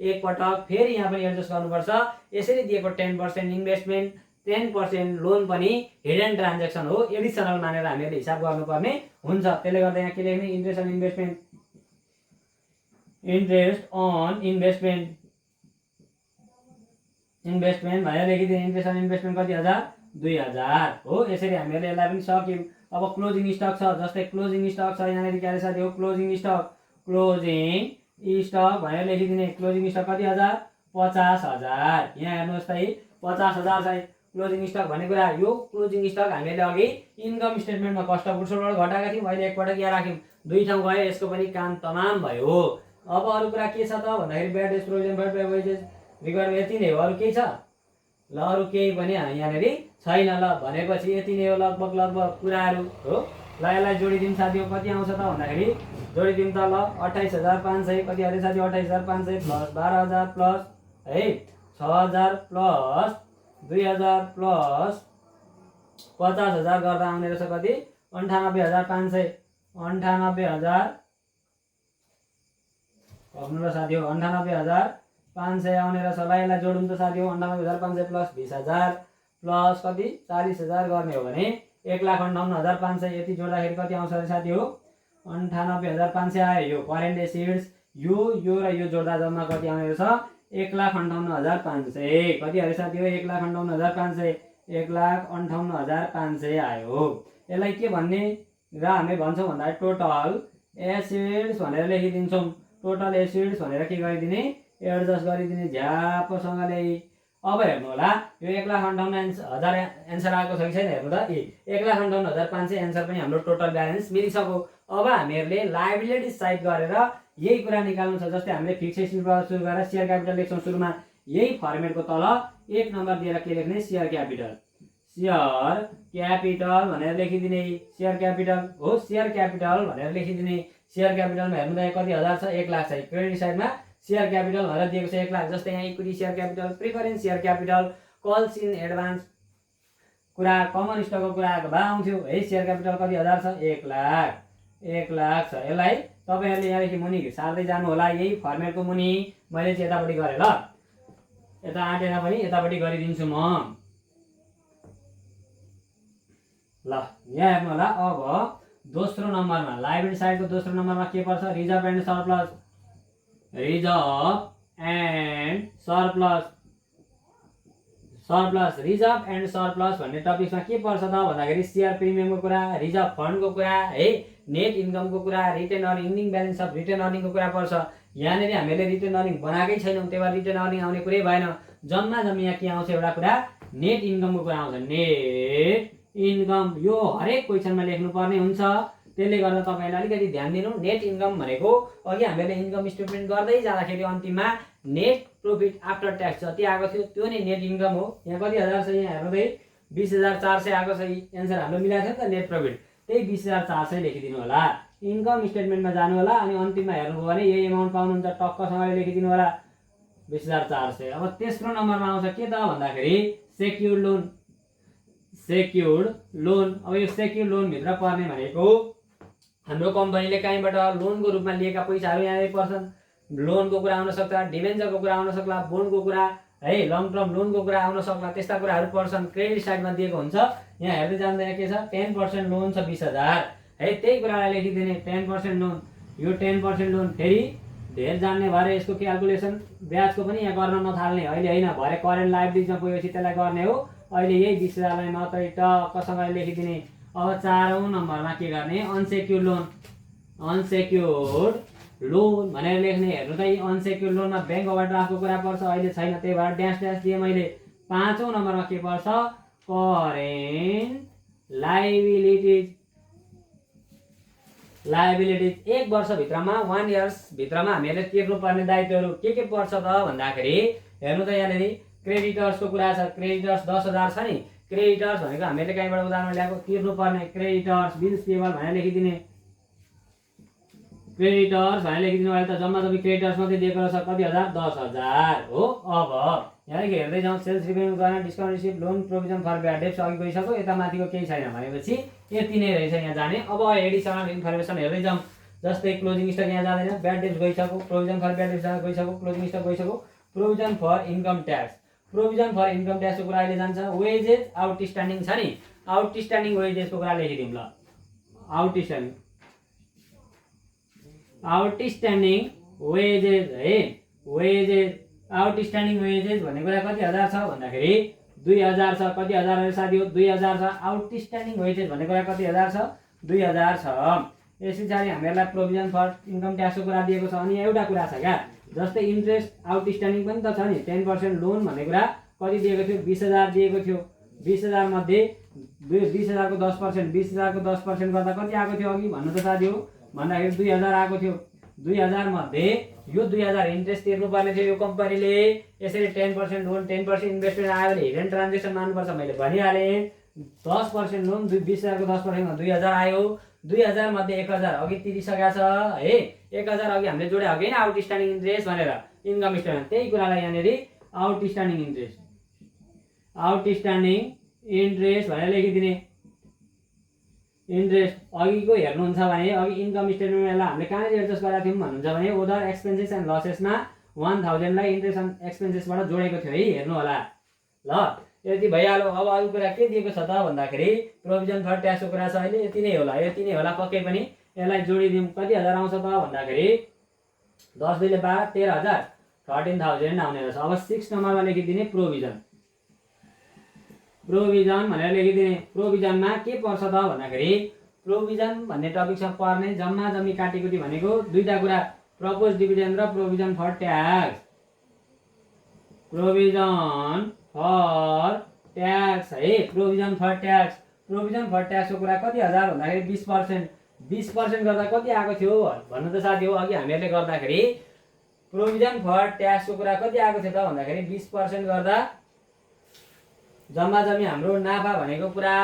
एकपटक फेरि यहाँ पनि एडजस्ट गर्नुपर्छ। यसरी दिएको 10% इन्भेस्टमेन्ट 10% लोन पनि हिडन ट्रान्जेक्सन हो, एडिसनल मानेर हामीले हिसाब गर्नुपर्ने हुन्छ। त्यसले गर्दा यहाँ के लेख्ने interest on investment, interest on investment, investment भनेर लेखिदिने। इन्ट्रेस्ट अन इन्भेस्टमेन्ट कति हजार 2,000 हो। यसरी हामीले यसलाई पनि सक्यौँ। अब क्लोजिङ स्टक छ, जस्तै क्लोजिङ स्टक छ यहाँनिर के साथी हो क्लोजिङ स्टक, क्लोजिङ स्टक भनेर लेखिदिने। क्लोजिङ स्टक कति हजार 50,000। यहाँ हेर्नुहोस् त 50,000 छ क्लोजिङ स्टक भन्ने कुरा। यो क्लोजिङ स्टक हामीले अघि इन्कम स्टेटमेन्टमा कस्ट अफ गुड्स सोल्डबाट घटाएका थियौँ, अहिले एकपटक यहाँ राख्यौँ, दुई ठाउँ गयो, यसको पनि काम तमाम भयो। अब अरू कुरा के छ त भन्दाखेरि bad debts provision for wages requirement यति नै हो, अरू केही छ ल अरू केही पनि यहाँनिर छैन। ल भनेपछि यति नै हो लगभग कुराहरू हो। ल यसलाई जोडिदिउँ साथी हो कति आउँछ त भन्दाखेरि जोडिदिउँ त ल 28,500 कति अरे साथी 28,500 प्लस 12,000 प्लस है 6,000 प्लस 2,000 प्लस 50,000 गर्दा आउने रहेछ कति 98,500। 98,000 भन्नु ल साथी हो 98,500 आउने रहेछ। ल यसलाई जोडौँ त साथी हो 98,500 प्लस 20,000 प्लस कति 40,000 गर्ने हो भने 1,58,500 यति जोड्दाखेरि कति आउँछ अरे साथी हो 98,500 आयो। यो करेन्ट एसेट्स यो र यो जोड्दा जम्मा कति आउने रहेछ 1,58,500 कति अरे साथी हो 1,58,500 1,58,500 आयो। यसलाई के भन्ने र हामी भन्छौँ भन्दा टोटल एसेट्स भनेर लेखिदिन्छौँ। टोटल एसेट्स भनेर के गरिदिने एडजस्ट गरिदिने झ्यापसँगले। अब हेर्नु होला यो 1,58,000 एन्सर आएको छ कि छैन हेर्नु त। 1,58,500 एन्सर पनि हाम्रो टोटल ब्यालेन्स मिलिसक्यो। अब हामीहरूले लायबिलिटी साइड गरेर यही कुरा निकाल्नु छ। जस्तै हामीले फिक्सेसनबाट सुरु गरेर सेयर क्यापिटल लेख्छौँ सुरुमा, यही फर्मेटको तल 1 नम्बर दिएर के लेख्ने, सेयर क्यापिटल। सेयर क्यापिटल भनेर लेखिदिने, सेयर क्यापिटल हो, सेयर क्यापिटल भनेर लेखिदिने। सेयर क्यापिटलमा हेर्नु त कति हजार छ, 1 लाख छ। क्रेडिट साइडमा सेयर क्यापिटल भनेर दिएको छ 1 लाख। जस्तै यहाँ equity share capital, preference share capital, calls in advance कुरा, कमन स्टकको कुरा भए आउँथ्यो है। सेयर क्यापिटल कति हजार छ, 1 लाख। 1 लाख छ। यसलाई तपाईँहरूले यहाँदेखि मुनि सार्दै जानु होला, यही फर्मेटको मुनि। मैले चाहिँ यतापट्टि गरेँ ल, यता आँटेन पनि यतापट्टि गरिदिन्छु म ल। यहाँ हेर्नु होला। अब दोस्रो नम्बरमा लायबिलिटी साइडको दोस्रो नम्बरमा के पर्छ, reserve and surplus. Reserve and surplus, surplus reserve and surplus भन्ने टपिकमा के पर्छ त भन्दाखेरि सेयर प्रिमियमको कुरा, रिजर्भ फन्डको कुरा है, नेट इन्कमको कुरा, retain earning, ending balance of retain अर्निङको कुरा पर्छ। यहाँनिर हामीले रिटेन अर्निङ बनाएकै छैनौँ, त्यही भएर रिटेन अर्निङ आउने कुरै भएन। जम्मा जम्मी यहाँ के आउँछ, एउटा कुरा नेट इन्कमको कुरा आउँछ। नेट इन्कम यो हरेक क्वेसनमा लेख्नुपर्ने हुन्छ। त्यसले गर्दा तपाईँले अलिकति ध्यान दिनु। नेट इन्कम भनेको अघि हामीले इन्कम स्टेटमेन्ट गर्दै जाँदाखेरि अन्तिममा नेट प्रॉफिट आफ्टर ट्याक्स जति आएको थियो त्यो नै नेट इन्कम हो। यहाँ कति हजार छ, यहाँ हेर्दै 20,400 आएको छ। एन्सर हाम्रो मिलाएको थियो नि त नेट प्रॉफिट, त्यही 20,400 लेखिदिनु होला। इन्कम स्टेटमेन्टमा जानु होला अनि अन्तिममा हेर्नुभयो भने यही एमाउन्ट पाउनुहुन्छ, टक्कसँगले लेखिदिनु होला 20,400। अब तेस्रो नम्बरमा आउँछ के त भन्दाखेरि सेक्युर्ड लोन। सेक्युर्ड लोन, अब यो सेक्युर्ड लोन भित्र पर्ने भनेको हाम्रो कम्पनीले कहीँबाट लोनको रूपमा लिएका पैसाहरू यहाँनिर पर्छन्। लोनको कुरा आउन सक्छ, डिभेन्चरको कुरा आउन सक्ला, बोन्डको कुरा है, लङ टर्म लोनको कुरा आउन सक्ला, त्यस्ता कुराहरू पर्छन्। क्रेडिट साइडमा दिएको हुन्छ, यहाँ हेर्दै जाँदा के छ, 10% लोन छ 20,000 है। त्यही कुरालाई लेखिदिने 10% लोन। यो 10% लोन फेरि धेर जान्ने भएर यसको क्यालकुलेसन ब्याजको पनि यहाँ गर्न नथाल्ने अहिले होइन, भरे करेन्ट लाइबिलिटिजमा पुगेपछि त्यसलाई गर्ने हो। अहिले यही 20,000लाई मात्रै टक्कसँग लेखिदिने। अब 4औं नम्बरमा के गर्ने, अनसेक्युर्ड लोन। अनसेक्युर्ड लोन भनेर लेख्ने। हेर्नु त अनसेक्युर्ड लोनमा ब्याङ्क ओभरड्राफ्टको कुरा पर्छ, अहिले छैन, त्यही भएर ड्यास ड्यास दिएँ मैले। 5औं नम्बरमा के पर्छ, करेन्ट लाइबिलिटिज। लाइबिलिटिज 1 वर्षभित्रमा 1 इयर्स भित्रमा हामीले तिर्नुपर्ने दायित्वहरू के पर्छ त भन्दाखेरि हेर्नु त यहाँनिर क्रेडिटर्सको कुरा छ। क्रेडिटर्स 10,000 छ नि। क्रेडिटर्स भनेको हामीले कहीँबाट उदाहरण ल्याएको, तिर्नुपर्ने क्रेडिटर्स बिल्स पेबल भनेर लेखिदिने। क्रेडिटर्स भनेर लेखिदिनु अहिले त जम्मा जम्मी क्रेडिटर्स मात्रै दिएको रहेछ, कति हजार, 10,000 हो। अब यहाँदेखि हेर्दै जाउँ, सेल्स रिभेन्यू गर्न, discount receive, loan provision for bad debts अघि गइसक्यो। यता माथिको केही छैन भनेपछि यति नै रहेछ यहाँ जाने। अब एडिसनल इन्फर्मेसन हेर्दै जाउँ। जस्तै क्लोजिङ स्टक यहाँ जाँदैन, ब्याड डेट्स गइसक्यो, प्रोभिजन फर ब्याड डेट्स गइसक्यो, क्लोजिङ स्टक गइसक्यो, provision for income tax. Provision for income ट्याक्सको कुरा अहिले जान्छ। वेजेस आउटस्ट्यान्डिङ छ नि, आउटस्ट्यान्डिङ वेजेसको कुरा लेखिदिउँ ल। आउटस्ट्यान्डिङ वेजेस है, वेजेस आउटस्ट्यान्डिङ वेजेस भन्ने कुरा कति हजार छ भन्दाखेरि 2,000 छ। कति हजार रहेछ साथी हो, 2,000 छ। आउटस्ट्यान्डिङ वेजेस भन्ने कुरा कति हजार छ, 2,000 छ। यस पछाडि हामीहरूलाई प्रोभिजन फर इन्कम ट्याक्सको कुरा दिएको छ। अनि एउटा कुरा छ क्या, जस्तै इन्ट्रेस्ट आउटस्ट्यान्डिङ पनि त छ नि। 10% लोन भन्ने कुरा कति दिएको थियो, 20,000 दिएको थियो। 20,000 मध्ये 20,000 को 10%, 20,000 को 10% गर्दा कति आएको थियो अघि भन्नु त साथी हो भन्दाखेरि 2,000 आएको थियो। 2,000 मध्ये यो 2,000 इन्ट्रेस्ट तिर्नुपर्ने थियो यो कम्पनीले। यसरी 10% लोन 10% इन्भेस्टमेन्ट आयो भने हिडन ट्रान्जेक्सन मान्नुपर्छ, मैले भनिहालेँ। 10% लोन 20,000 को 10% 2,000 आयो। 2,000 मध्ये 1,000 अघि तिरिसकेको छ है। 1,000 अघि हामीले जोडे अघि नै आउटस्ट्यान्डिङ इन्ट्रेस्ट भनेर इन्कम स्टेटमेन्ट, त्यही कुरालाई यहाँनिर आउटस्ट्यान्डिङ इन्ट्रेस्ट, आउटस्ट्यान्डिङ इन्ट्रेस्ट भनेर लेखिदिने। इन्ट्रेस्ट अघिको हेर्नुहुन्छ भने अघि इन्कम स्टेटमेन्टलाई हामीले कहाँनिर एडजस्ट गरेका थियौँ भन्नुहुन्छ भने अदर एक्सपेन्सेस एन्ड लसेसमा 1,000लाई इन्ट्रेस्ट एन्ड एक्सपेन्सेसबाट जोडेको थियो है, हेर्नु होला ल। यति भइहाल्यो। अब अरू कुरा के दिएको छ त भन्दाखेरि प्रोभिजन फर ट्याक्सको कुरा छ। अहिले यति नै होला, यति नै होला पक्कै पनि। यसलाई जोडिदिउँ, कति हजार आउँछ त भन्दाखेरि 10 2 12 13,000, 13,000 आउने रहेछ। अब 6 नम्बरमा लेखिदिने प्रोभिजन। प्रोभिजन भनेर लेखिदिने। प्रोभिजनमा के पर्छ त भन्दाखेरि प्रोभिजन भन्ने टपिकमा पर्ने जम्मा जम्मी काटीकुटी भनेको दुईटा कुरा, प्रपोज डिभिडेन्ड र provision for tax. Provision for tax है। प्रोभिजन फर ट्याक्सको कुरा कति हजार भन्दाखेरि 20%। 20% गर्दा कति आएको थियो भन्नु त साथी हो। अघि हामीहरूले गर्दाखेरि प्रोभिजन फर ट्याक्सको कुरा कति आएको थियो त भन्दाखेरि 20% गर्दा जम्मा जम्मी हाम्रो नाफा भनेको पुरा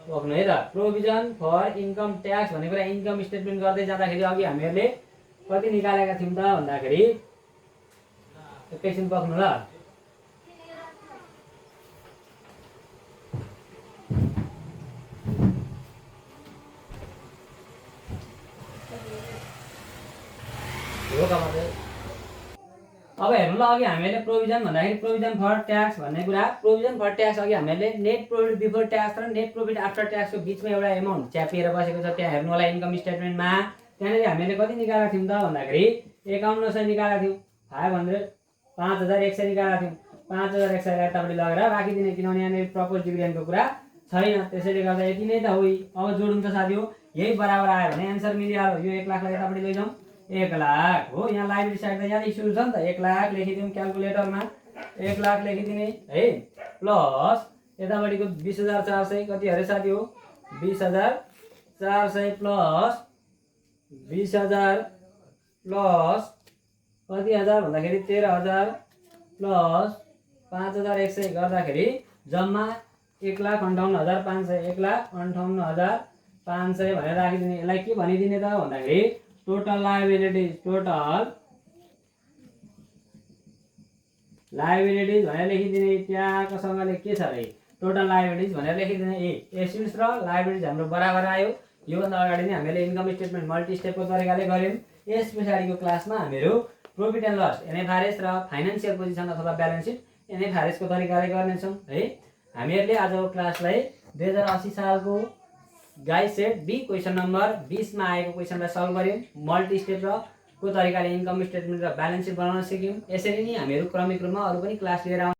बग्नु है त। प्रोभिजन फर इन्कम ट्याक्स भन्ने कुरा इन्कम स्टेटमेन्ट गर्दै जाँदाखेरि अघि हामीहरूले कति निकालेका थियौँ त भन्दाखेरि एकैछिन बग्नु ल। अब हेर्नु ल, अघि हामीले प्रोभिजन भन्दाखेरि प्रोभिजन फर ट्याक्स भन्ने कुरा, प्रोभिजन फर ट्याक्स अघि हामीले नेट प्रॉफिट बिफोर ट्याक्स र नेट प्रॉफिट आफ्टर ट्याक्सको बिचमा एउटा एमाउन्ट च्यापिएर बसेको छ। त्यहाँ हेर्नु होला इन्कम स्टेटमेन्टमा। त्यहाँनिर हामीले कति निकालेका थियौँ त भन्दाखेरि 5100 निकालेका थियौँ। 5100 निकालेका थियौँ। 5100 लाई यतापट्टि लगेर राखिदिने, किनभने यहाँनिर प्रपोज डिभिडेन्डको कुरा छैन। त्यसैले गर्दा यति नै त हो। अब जोडौँ त साथी हो। यही बराबर आयो भने एन्सर मिलिहाल्यो। यो 1 लाखलाई यतापट्टि लैजाउँ। 1 लाख हो। यहाँ लाइब्रेरी साइड त यहाँदेखि सुरु छ नि त। 1 लाख लेखिदिउँ क्यालकुलेटरमा। 1 लाख लेखिदिने है। प्लस यतापट्टिको 20400 कति अरे साथी हो। 20400 प्लस 20000 प्लस कति हजार भन्दाखेरि 13000 प्लस 5100 गर्दाखेरि जम्मा 1,58,500। 1,58,500 भनेर राखिदिने। यसलाई के भनिदिने त भन्दाखेरि टोटल लाइबिलिटिज भनेर लेखिदिने। त्यहाँकोसँगले के छ अरे टोटल लाइबिलिटिज भनेर लेखिदिने। एसेट्स र लाइबिलिटिज हाम्रो बराबर आयो। योभन्दा अगाडि नै हामीले इन्कम स्टेटमेन्ट मल्टी स्टेपको तरिकाले गऱ्यौँ। यस पछाडिको क्लासमा हामीहरू प्रॉफिट एन्ड लस एनएफआरएस र फाइनान्शियल पोजिसन अथवा ब्यालेन्स सिट एनएफआरएस को तरिकाले गर्नेछौँ है। हामीहरूले आजको क्लासलाई 2080 सालको guide set B question number 20 मा आएको क्वेसनलाई सल्भ गर्यौँ। मल्टी स्टेप र को तरिकाले इन्कम स्टेटमेन्ट र ब्यालेन्स सिट बनाउन सिक्यौँ। यसरी नै हामीहरू क्रमिक रूपमा अरू पनि क्लास लिएर